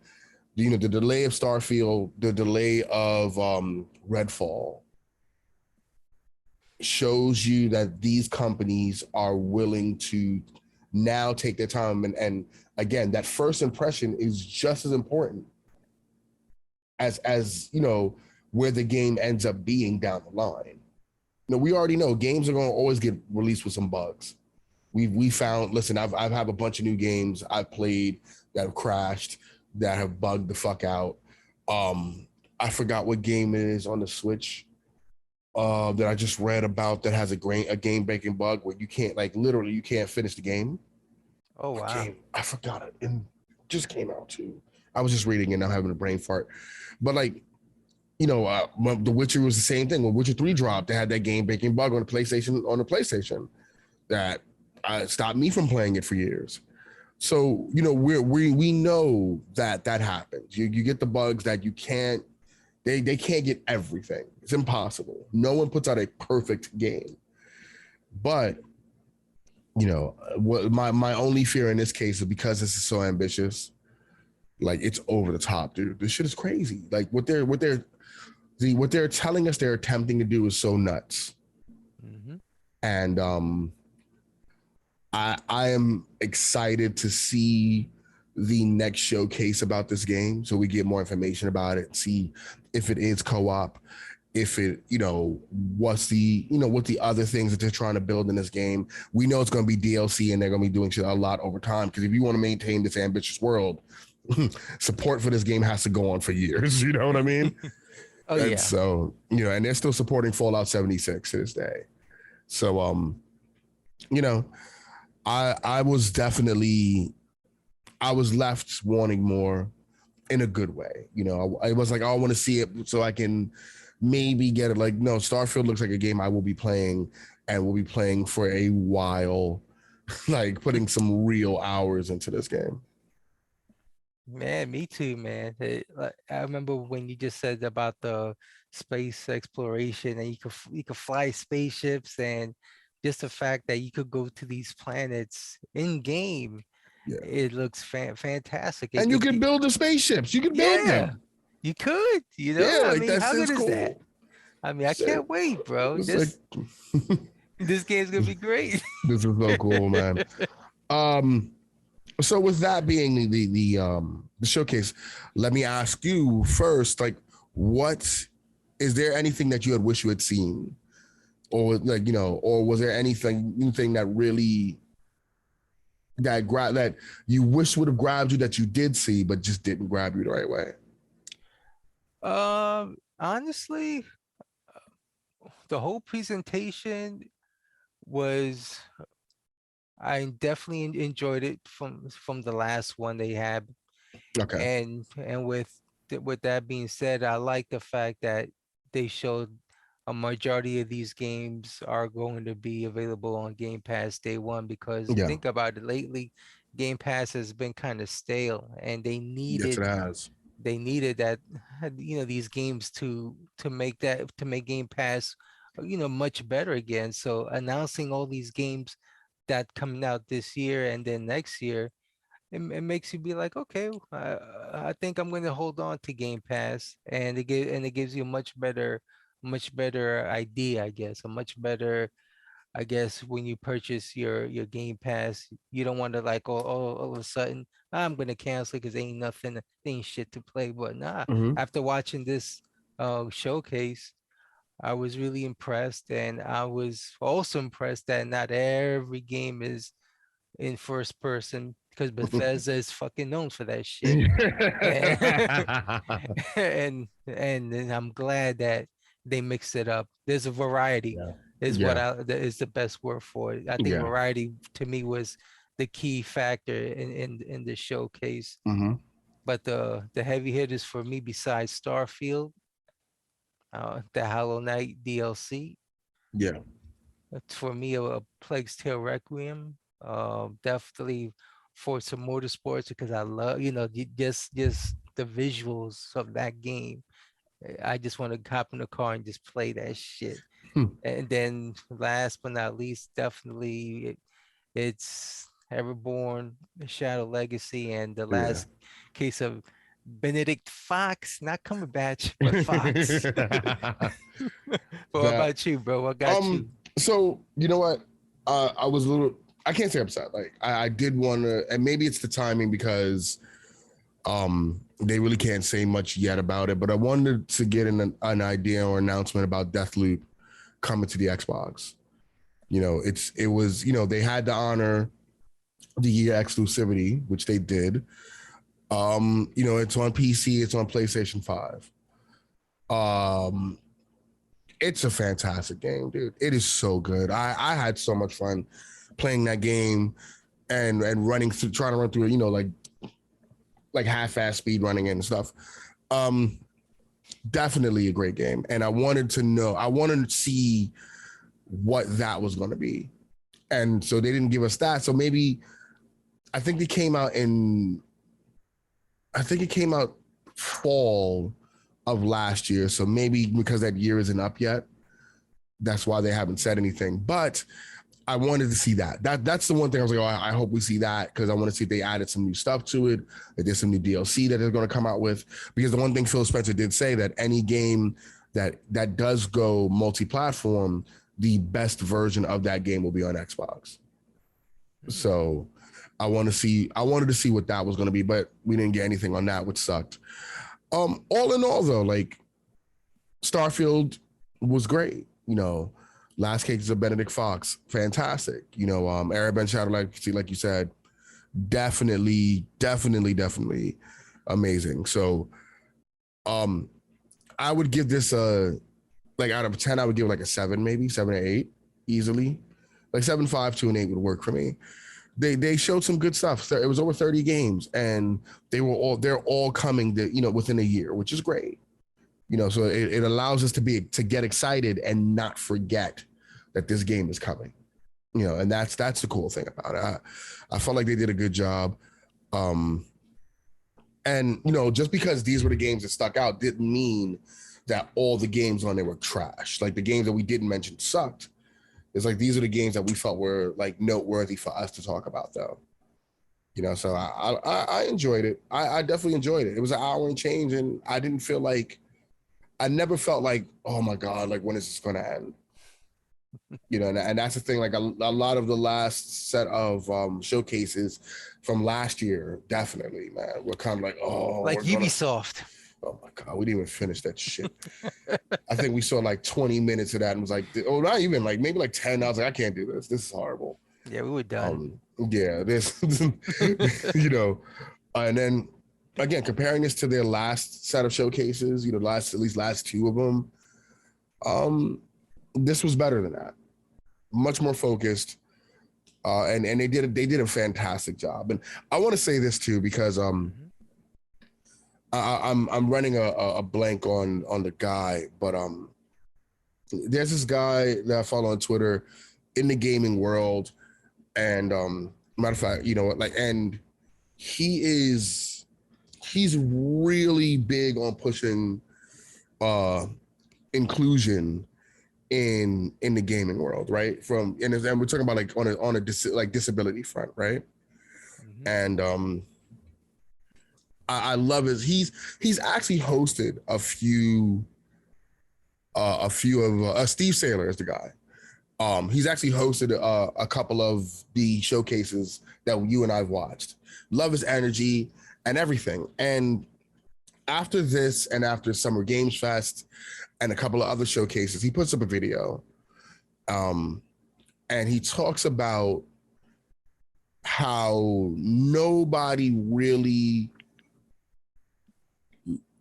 The delay of Starfield, the delay of Redfall shows you that these companies are willing to now take their time. And again, that first impression is just as important as where the game ends up being down the line. We already know games are going to always get released with some bugs. We found, listen, I've had a bunch of new games I've played that have crashed, that have bugged the fuck out. I forgot what game it is on the Switch that I just read about that has a game breaking bug where you can't, like, literally you can't finish the game. Oh wow! I forgot it, and just came out too. I was just reading it and I'm having a brain fart, but like. The Witcher was the same thing. When Witcher 3 dropped, they had that game breaking bug on the PlayStation that stopped me from playing it for years. So, we know that happens. You get the bugs that you can't, they can't get everything. It's impossible. No one puts out a perfect game. But, what my only fear in this case is because this is so ambitious, like it's over the top, dude. This shit is crazy. Like what they're telling us they're attempting to do is so nuts. Mm-hmm. And I am excited to see the next showcase about this game so we get more information about it, see if it is co-op, if it, what the other things that they're trying to build in this game. We know it's going to be DLC and they're going to be doing shit a lot over time because if you want to maintain this ambitious world, support for this game has to go on for years. You know what I mean? Oh, and yeah. So, and they're still supporting Fallout 76 to this day. So, I was left wanting more in a good way. I was like, I want to see it so I can maybe get it. Like, no, Starfield looks like a game I will be playing and will be playing for a while, like putting some real hours into this game. Man, me too, man. I remember when you just said about the space exploration and you could fly spaceships and just the fact that you could go to these planets in game. Yeah. It looks fantastic. And you can build the spaceships. You can build them. You could, Yeah, I like mean, how good is cool. that? I mean, I can't wait, bro. This game's gonna be great. This is so cool, man. So with that being the showcase, let me ask you first, like, is there anything that you had wished you had seen, or like, or was there anything that really that you wish would have grabbed you that you did see but just didn't grab you the right way? Honestly, the whole presentation was I definitely enjoyed it from the last one they had, Okay. and with that being said, I like the fact that they showed a majority of these games are going to be available on Game Pass day one because Yeah. think about it, lately Game Pass has been kind of stale and Yes, it has. they needed that these games to make Game Pass much better again. So announcing all these games that coming out this year and then next year, it makes you be like, okay, I think I'm going to hold on to Game Pass, and it gives you a much better idea, I guess, a much better, I guess, when you purchase your Game Pass, you don't want to like all of a sudden I'm going to cancel because ain't shit to play. But nah, Hmm. after watching this showcase, I was really impressed, and I was also impressed that not every game is in first person because Bethesda is fucking known for that shit. And and I'm glad that they mixed it up. There's a variety Yeah. is Yeah. that is the best word for it. I think Yeah. variety to me was the key factor in the showcase. Hmm. But the heavy hitters for me besides Starfield, the Hollow Knight DLC, Yeah. for me a Plague's Tale Requiem, definitely Forza Motorsports because I love just the visuals of that game. I just want to hop in the car and just play that shit. Hmm. And then last but not least, definitely it's Everborn, Shadow Legacy, and the Yeah. last case of Benedict Fox, not Cumberbatch, but Fox. But what that about you, bro? What got um you? so you know what, I was a little, I can't say upset, like I did want to, and maybe it's the timing because they really can't say much yet about it, but I wanted to get an idea or announcement about Deathloop coming to the Xbox. It was, they had to honor the year exclusivity, which they did. It's on PC, it's on PlayStation 5. um it's a fantastic game, dude. It is so good. I had so much fun playing that game and running through, trying to run through it, like half-ass speed running and stuff. Um, Definitely a great game, and I wanted to see what that was going to be, and so they didn't give us that. So maybe I think they came out in, I think it came out fall of last year. So maybe because that year isn't up yet, that's why they haven't said anything. But I wanted to see that. That's the one thing I was like, oh, I hope we see that because I want to see if they added some new stuff to it. If there's some new DLC that they're going to come out with. Because the one thing Phil Spencer did say that any game that does go multi-platform, the best version of that game will be on Xbox. Hmm. So I wanted to see what that was going to be, but we didn't get anything on that, which sucked. All in all, though, like Starfield was great. Last Cases of Benedict Fox, fantastic. Arabelle Shadow, like you said, definitely amazing. So, um, I would give this a, like, out of 10, I would give it like a 7, maybe 7 or 8, easily. Like 7.5 to an 8 would work for me. They showed some good stuff. So it was over 30 games, and they're all coming within a year, which is great. So it allows us to get excited and not forget that this game is coming. And that's the cool thing about it. I felt like they did a good job. Um, and just because these were the games that stuck out didn't mean that all the games on there were trash. Like the games that we didn't mention sucked. It's like these are the games that we felt were like noteworthy for us to talk about, though. So I enjoyed it. I definitely enjoyed it. It was an hour and change, and I never felt like, oh my God, like when is this going to end? And that's the thing. Like a lot of the last set of showcases from last year, definitely, man, we're kind of like, oh, Like we're gonna, Ubisoft. oh my God, we didn't even finish that shit. I think we saw like 20 minutes of that and was like, oh, not even, like maybe like 10. I was like, I can't do this. This is horrible. Yeah, we were done. Yeah, this, you know, and then again, comparing this to their last set of showcases, last at least last two of them, um, this was better than that. Much more focused, and they did a fantastic job. And I want to say this too because Mhm. I'm running a blank on the guy, but there's this guy that I follow on Twitter in the gaming world, and matter of fact, you know what, like, and he is he's really big on pushing uh inclusion in the gaming world, right? And we're talking about like on a disability front, right? Mhm. And I love his he's actually hosted a few of Steve Saylor is the guy. He's actually hosted a couple of the showcases that you and I've watched. Love his energy and everything. And after this and after Summer Games Fest and a couple of other showcases, he puts up a video, um, and he talks about how nobody really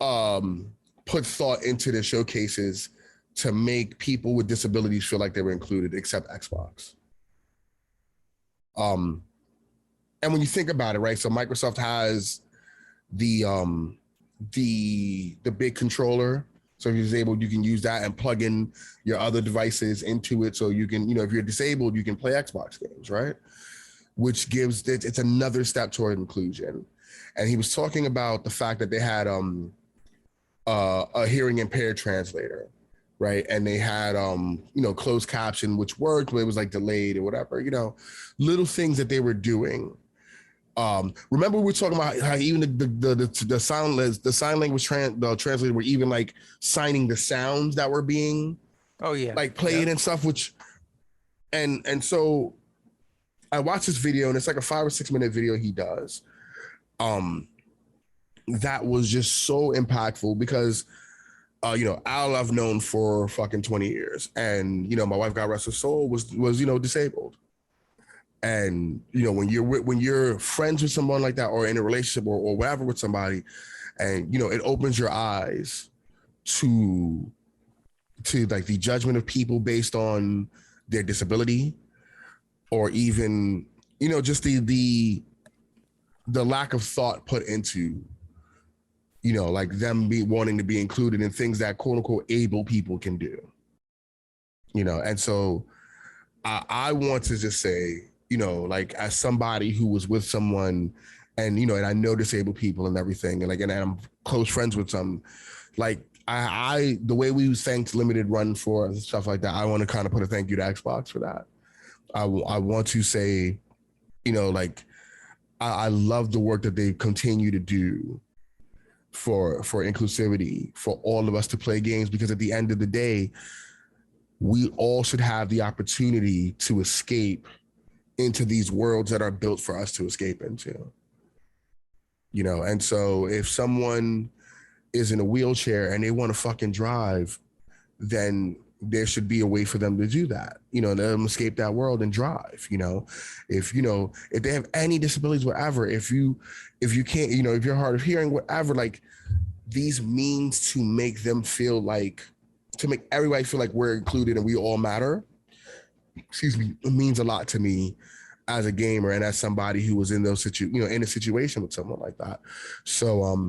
um, put thought into the showcases to make people with disabilities feel like they were included, except Xbox. Um, and when you think about it, right? So Microsoft has the the big controller. So if you're disabled, you can use that and plug in your other devices into it. So you can, if you're disabled, you can play Xbox games, right? Which gives it's another step toward inclusion. And he was talking about the fact that they had a hearing impaired translator, right? And they had closed caption, which worked, but it was like delayed or whatever, little things that they were doing. Remember we were talking about how even the sign language the translator were even like signing the sounds that were being Oh yeah. like played Yep. and stuff, which and so I watched this video and it's like a 5 or 6 minute video he does. Um, that was just so impactful because Al I've known for fucking 20 years. And, my wife, God rest her soul, was disabled. And, when you're friends with someone like that or in a relationship or whatever with somebody, and it opens your eyes to like the judgment of people based on their disability, or even, just the lack of thought put into like them wanting to be included in things that quote unquote able people can do. And so I want to just say, like as somebody who was with someone, and and I know disabled people and everything, and and I'm close friends with some, like I the way we thanked Limited Run for and stuff like that, I want to kind of put a thank you to Xbox for that. I want to say, like I love the work that they continue to do for inclusivity, for all of us to play games, because at the end of the day, we all should have the opportunity to escape into these worlds that are built for us to escape into. And so if someone is in a wheelchair and they want to fucking drive, then there should be a way for them to do that. Let them escape that world and drive. If they have any disabilities, whatever, if you can't, if you're hard of hearing, whatever, like these means to make them feel like, to make everybody feel like we're included and we all matter. Excuse me, it means a lot to me as a gamer and as somebody who was in in a situation with someone like that. So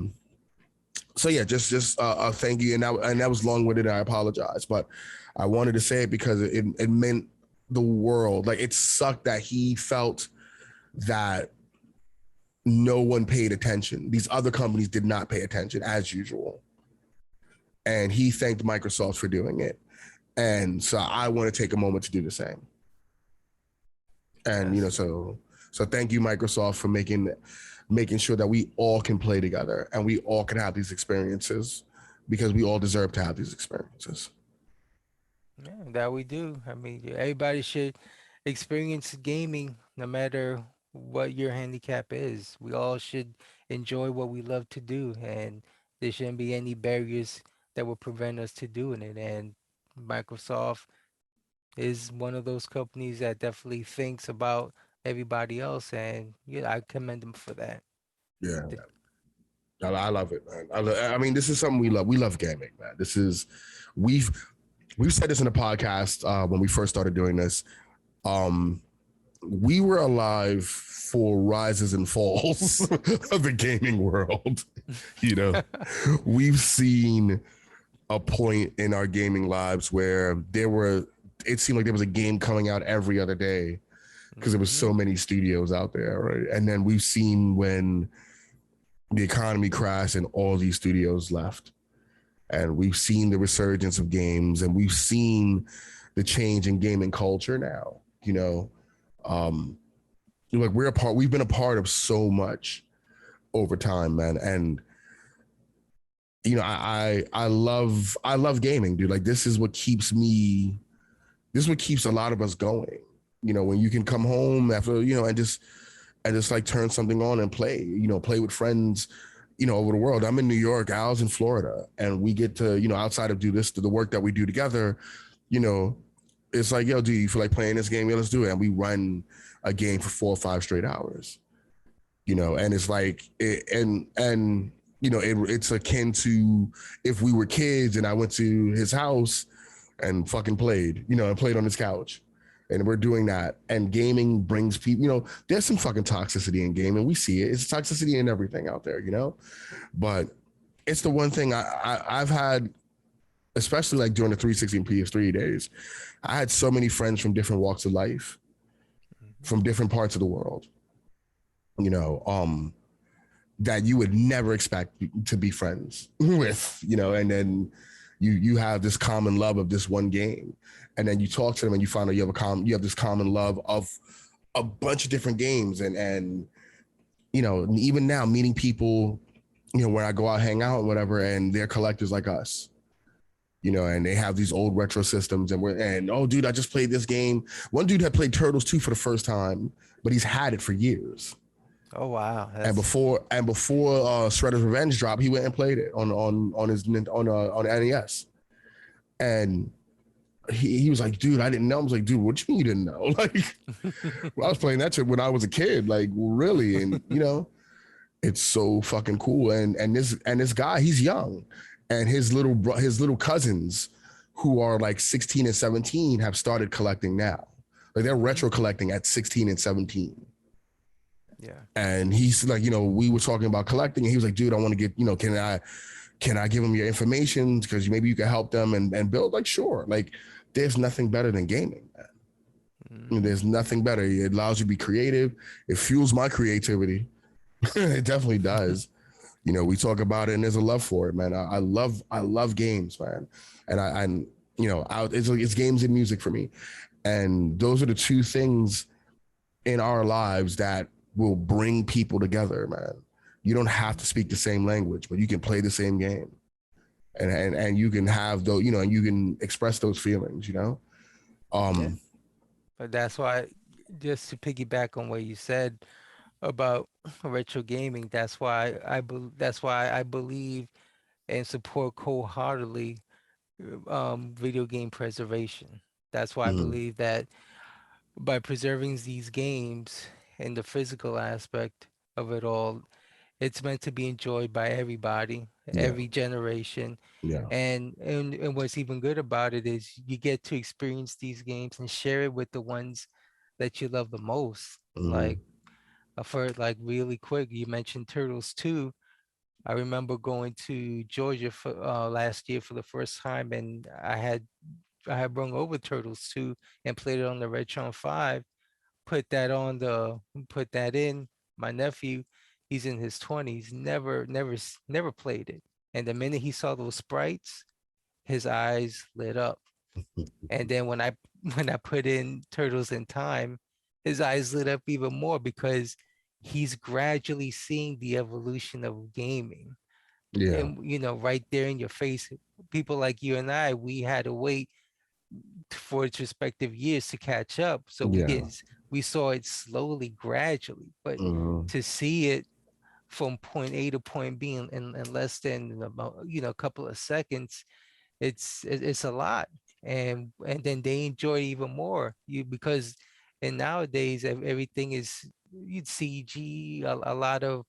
yeah, just thank you, and that was long winded. I apologize, but I wanted to say it because it meant the world. Like it sucked that he felt that no one paid attention. These other companies did not pay attention as usual, and he thanked Microsoft for doing it. And so I want to take a moment to do the same. And Yes. so thank you, Microsoft, for making sure that we all can play together and we all can have these experiences, because we all deserve to have these experiences. Yeah, that we do. I mean, everybody should experience gaming no matter what your handicap is. We all should enjoy what we love to do, and there shouldn't be any barriers that will prevent us to doing it. And Microsoft is one of those companies that definitely thinks about everybody else, and yeah, I commend them for that. Yeah. Th- I love it, man. I mean, this is something we love. We love gaming, man. This is we've we've said this in the podcast when we first started doing this. Um, we were alive for rises and falls of the gaming world. You know, we've seen a point in our gaming lives where it seemed like there was a game coming out every other day because there was Mhm. so many studios out there, right? And then we've seen when the economy crashed and all these studios left. And we've seen the resurgence of games, and we've seen the change in gaming culture now. Um, like we've been a part of so much over time, man. And I love gaming, dude. Like this is what keeps a lot of us going. When you can come home after, and just like turn something on and play, play with friends, over the world. I'm in New York, Al's in Florida, and we get to, outside of the work that we do together, you know, it's like, yo, dude, you feel like playing this game? Yeah, let's do it. And we run a game for 4 or 5 straight hours, and it's like, it's akin to if we were kids and I went to his house and fucking played, and played on his couch. And we're doing that. And gaming brings people, there's some fucking toxicity in gaming. We see it. It's toxicity in everything out there, But it's the one thing I've had, especially like during the 360 and PS3 days. I had so many friends from different walks of life, Mhm. from different parts of the world, you know, um, that you would never expect to be friends with, and then you have this common love of this one game, and then you talk to them and you find out you have this common love of a bunch of different games, and even now meeting people, where I go out hang out and whatever, and they're collectors like us. And they have these old retro systems, and oh, dude, I just played this game. One dude had played Turtles 2 for the first time, but he's had it for years. Oh wow, And that's before Shredder's Revenge dropped, he went and played it on NES. And he was like, dude, I didn't know. I was like, dude, what you mean you didn't know? Like, well, I was playing that shit when I was a kid. Like, really? And it's so fucking cool. And this guy, he's young, and his little cousins, who are like 16 and 17, have started collecting now. Like they're retro Mhm. collecting at 16 and 17. Yeah. And he's like, we were talking about collecting, and he was like, dude, I want to get, can I give them your information because maybe you can help them and build? Like, sure. Like, there's nothing better than gaming, man. Hmm. There's nothing better. It allows you to be creative. It fuels my creativity. It definitely does. We talk about it, and there's a love for it, man. I love games, man. And it's games and music for me. And those are the two things in our lives that will bring people together, man. You don't have to speak the same language, but you can play the same game, and you can have those, and you can express those feelings. Yeah. Um, But that's why, just to piggyback on what you said about retro gaming, that's why I believe and support wholeheartedly video game preservation. That's why I mhm, believe that by preserving these games and the physical aspect of it all, it's meant to be enjoyed by everybody, yeah, every generation. yeah, And what's even good about it is you get to experience these games and share it with the ones that you love the most. mhm, Like for like really quick, you mentioned Turtles 2. I remember going to Georgia for last year for the first time, and I had brung over Turtles 2 and played it on the Retron 5. Put that in. My nephew, he's in his 20s, never played it. And the minute he saw those sprites, his eyes lit up. And then when I when I put in Turtles in Time, his eyes lit up even more because he's gradually seeing the evolution of gaming. yeah, And right there in your face, people like you and I, we had to wait for its respective years to catch up. So yeah, we saw it slowly, gradually, but mhm, to see it from point A to point B in less than about a couple of seconds, it's a lot. And then they enjoy it even more because and nowadays everything is you'd CG, a lot of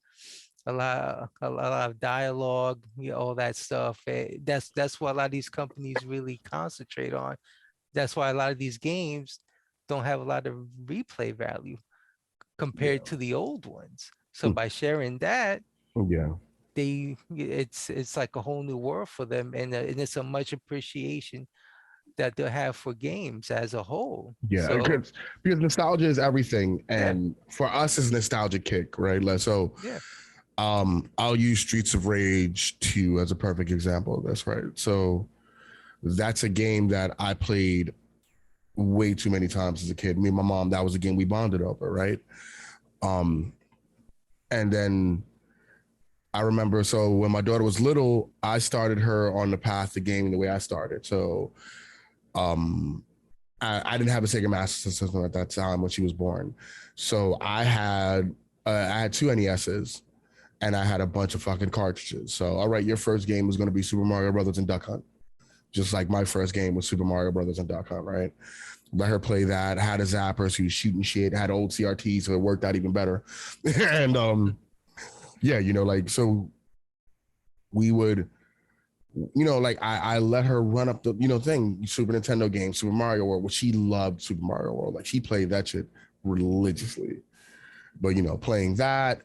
a lot of dialogue, all that stuff. That's what a lot of these companies really concentrate on. That's why a lot of these games don't have a lot of replay value Yeah. compared to the old ones. So Mm. by sharing that, Yeah. it's like a whole new world for them, and it's a much appreciation that they'll have for games as a whole. Yeah, So because nostalgia is everything, yeah, and for us, it's nostalgia kick, right? Like, so, yeah. I'll use Streets of Rage 2 as a perfect example of this, right? So that's a game that I played way too many times as a kid. Me and my mom, that was a game we bonded over, right? Um, and then I remember, so when my daughter was little, I started her on the path to gaming the way I started. So um, I didn't have a Sega Master System at that time when she was born. So I had two NESs and I had a bunch of fucking cartridges. So all right, your first game was going to be Super Mario Brothers and Duck Hunt, just like my first game was Super Mario Brothers and Duck Hunt, right? Let her play that. Had a zapper, so he was shooting shit. Had old CRT, so it worked out even better. And yeah, like so we would, like I let her run up the thing, Super Nintendo game, Super Mario World, which she loved Super Mario World. Like she played that shit religiously. But playing that,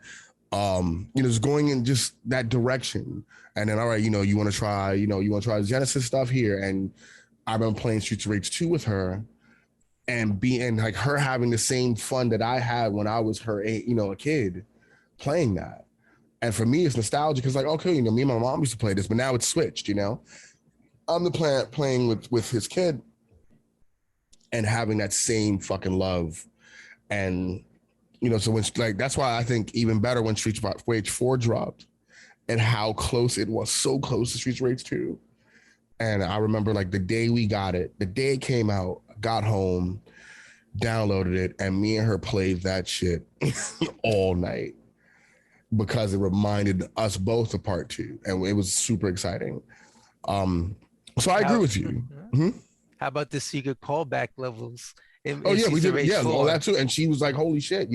just going in just that direction. And then all right, you want to try, Genesis stuff here. And I've been playing Streets of Rage 2 with her and being like her having the same fun that I had when I was a kid playing that. And for me, it's nostalgic because like, okay, me and my mom used to play this, but now it's switched, I'm the playing with his kid and having that same fucking love. And, so when like, that's why I think even better when Streets of Rage 4 dropped and how close it was, so close to Streets of Rage 2. And I remember like the day we got it, the day it came out, got home, downloaded it, and me and her played that shit all night because it reminded us both of part two, and it was super exciting. So I agree How with you. Mm-hmm. how about the secret callback levels Oh in yeah, we Streets of did. Rage Yeah, all 4? that too. And she was like, "Holy shit,"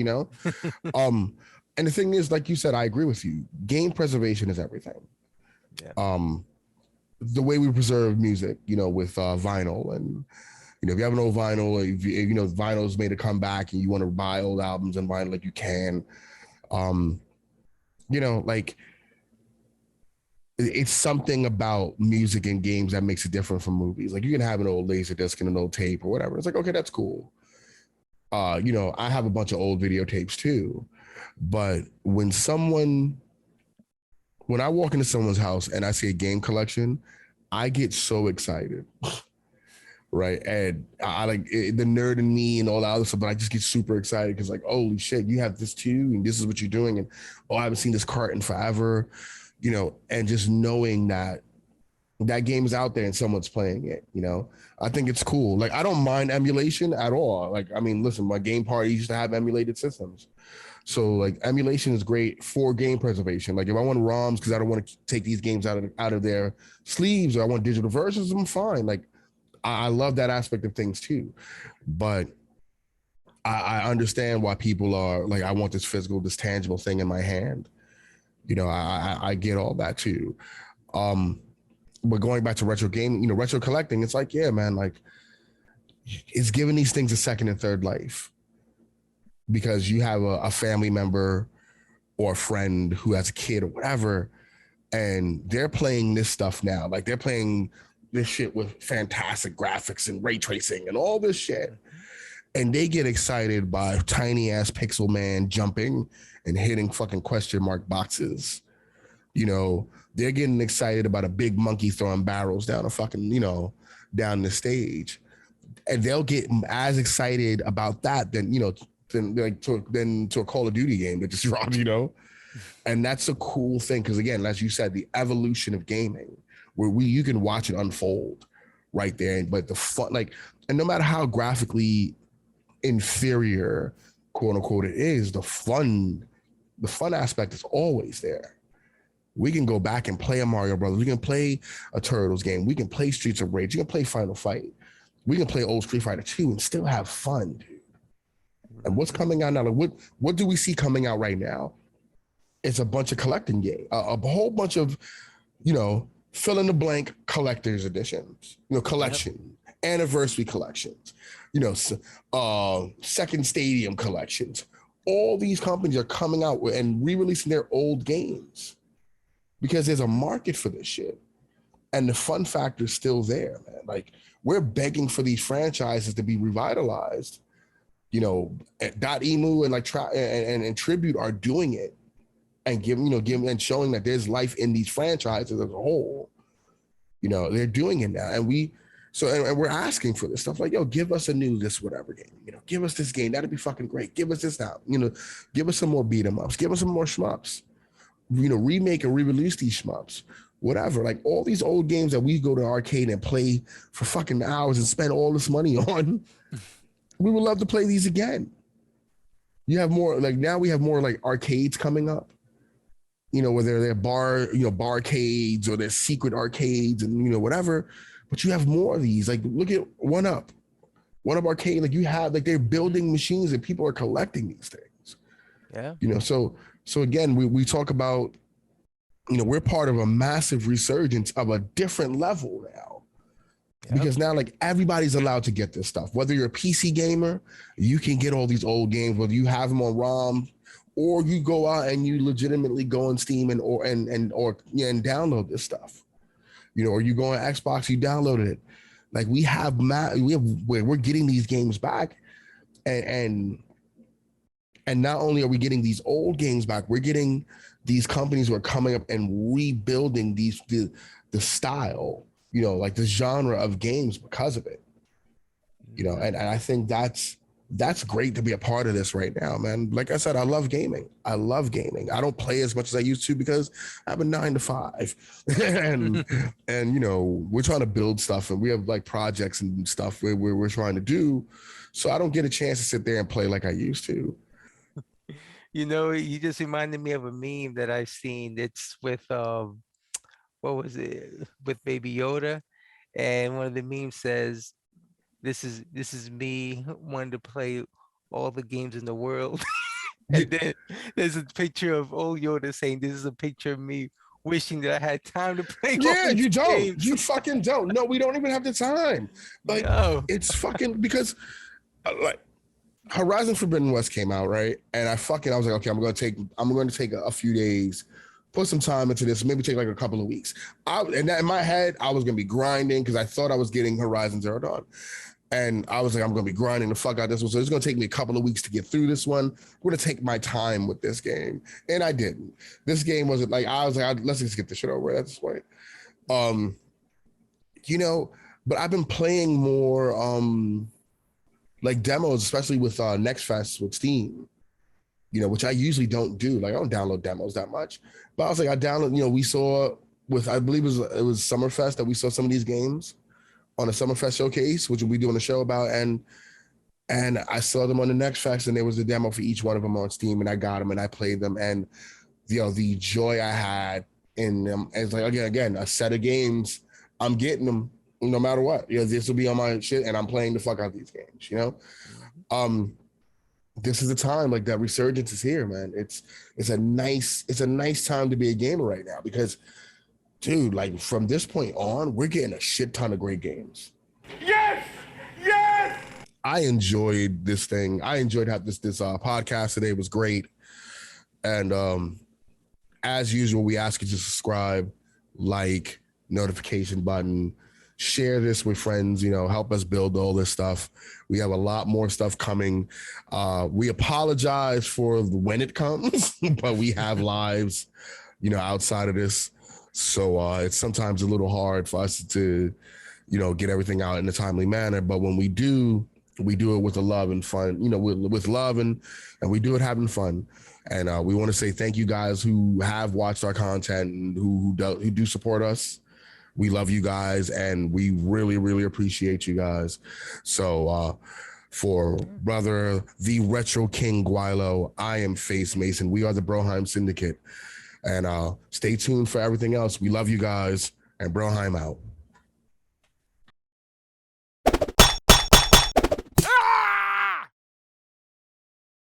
Um, and the thing is, like you said, I agree with you. Game preservation is everything. Yeah. The way we preserve music, with vinyl, and if you have an old vinyl, if vinyl's made a comeback, and you want to buy old albums and vinyl, like you can. Um, like it's something about music and games that makes it different from movies. Like you can have an old laser disc and an old tape or whatever. It's like, okay, that's cool. I have a bunch of old videotapes too. But when I walk into someone's house and I see a game collection, I get so excited. Right. And I like the nerd in me and all that other stuff, but I just get super excited because like, holy shit, you have this too, and this is what you're doing. And I haven't seen this cart in forever, and just knowing that game is out there and someone's playing it, I think it's cool. Like I don't mind emulation at all. Like, I mean, listen, my game party used to have emulated systems. So like emulation is great for game preservation. Like if I want ROMs because I don't want to take these games out of their sleeves, or I want digital versions, I'm fine. Like I love that aspect of things too. But I understand why people are like, I want this physical, this tangible thing in my hand. I get all that too. But going back to retro gaming, retro collecting, it's like, yeah, man, like it's giving these things a second and third life because you have a family member or a friend who has a kid or whatever, and they're playing this stuff now. Like they're playing this shit with fantastic graphics and ray tracing and all this shit. And they get excited by tiny ass pixel man jumping and hitting fucking question mark boxes. They're getting excited about a big monkey throwing barrels down a fucking, down the stage. And they'll get as excited about that than to a Call of Duty game that just dropped, And that's a cool thing because again, as you said, the evolution of gaming, where you can watch it unfold right there. But the fun, like, and no matter how graphically inferior, quote unquote, it is, the fun aspect is always there. We can go back and play a Mario Brothers. We can play a Turtles game. We can play Streets of Rage. You can play Final Fight. We can play old Street Fighter 2 and still have fun, dude. And what's coming out now? Like what do we see coming out right now? it's a bunch of collecting game, a whole bunch of, you know, fill in the blank collector's editions, you know, collection, anniversary collections, you know, second stadium collections. All these companies are coming out and re-releasing their old games because there's a market for this shit. And the fun factor is still there, man. Like, we're begging for these franchises to be revitalized. You know, .emu and like and Tribute are doing it and giving and showing that there's life in these franchises as a whole. You know, they're doing it now, and we're asking for this stuff. Like, yo, give us a new this whatever game. You know, give us this game. That'd be fucking great. Give us this now. You know, give us some more beat 'em ups. Give us some more shmups. You know, remake and re-release these shmups. Whatever, like all these old games that we go to arcade and play for fucking hours and spend all this money on, we would love to play these again. You have more, like now we have more like arcades coming up, you know, whether they're barcades or they're secret arcades and, you know, whatever, but you have more of these. Like, look at One Up Arcade. Like, you have, like, they're building machines and people are collecting these things. Yeah. You know, so again, we talk about, you know, we're part of a massive resurgence of a different level now. Because now, like, everybody's allowed to get this stuff. Whether you're a PC gamer, you can get all these old games, whether you have them on ROM, or you go out and you legitimately go on Steam and download this stuff. You know, or you go on Xbox, you downloaded it. Like, we're getting these games back, and not only are we getting these old games back, we're getting these companies who are coming up and rebuilding the style, you know, like the genre of games because of it. You know, and I think that's great to be a part of this right now, man. Like I said, I love gaming. I don't play as much as I used to because I have a 9 to 5 and you know, we're trying to build stuff and we have like projects and stuff where we're trying to do. So I don't get a chance to sit there and play like I used to. You know, you just reminded me of a meme that I've seen. It's with what was it? With Baby Yoda, and one of the memes says, "This is me wanting to play all the games in the world," and then there's a picture of old Yoda saying, "This is a picture of me wishing that I had time to play all Yeah, these you don't. games." You fucking don't. No, we don't even have the time. Like, No. it's fucking because, like, Horizon Forbidden West came out, right? And I was like, okay, I'm going to take a few days, put some time into this, maybe take like a couple of weeks. In my head, I was going to be grinding because I thought I was getting Horizon Zero Dawn. And I was like, I'm going to be grinding the fuck out this one. So it's going to take me a couple of weeks to get through this one. I'm going to take my time with this game. And I didn't. This game wasn't like, I was like, let's just get this shit over at this point. You know, but I've been playing more like demos, especially with Next Fest with Steam, you know, which I usually don't do. Like, I don't download demos that much. But I was like, I download, you know, we saw with, I believe it was Summerfest that we saw some of these games on a Summerfest showcase, which we'll be doing a show about. And I saw them on the Next Fest and there was a demo for each one of them on Steam and I got them and I played them. And, you know, the joy I had in them, it's like, again, a set of games, I'm getting them no matter what. You know, this will be on my shit and I'm playing the fuck out of these games, you know? This is the time, like, that resurgence is here, man. It's a nice time to be a gamer right now because, dude, like, from this point on, we're getting a shit ton of great games. Yes! I enjoyed this thing. I enjoyed having this podcast today. It was great. And as usual, we ask you to subscribe, like, notification button, share this with friends, you know, help us build all this stuff. We have a lot more stuff coming. We apologize for when it comes, but we have lives, you know, outside of this. So it's sometimes a little hard for us to, you know, get everything out in a timely manner. But when we do it with a love and fun, you know, with love and we do it having fun. And we want to say thank you guys who have watched our content and who do support us. We love you guys and we really, really appreciate you guys. So for brother, the Retro King Guilo, I am Face Mason. We are the Broheim Syndicate. And stay tuned for everything else. We love you guys and Broheim out.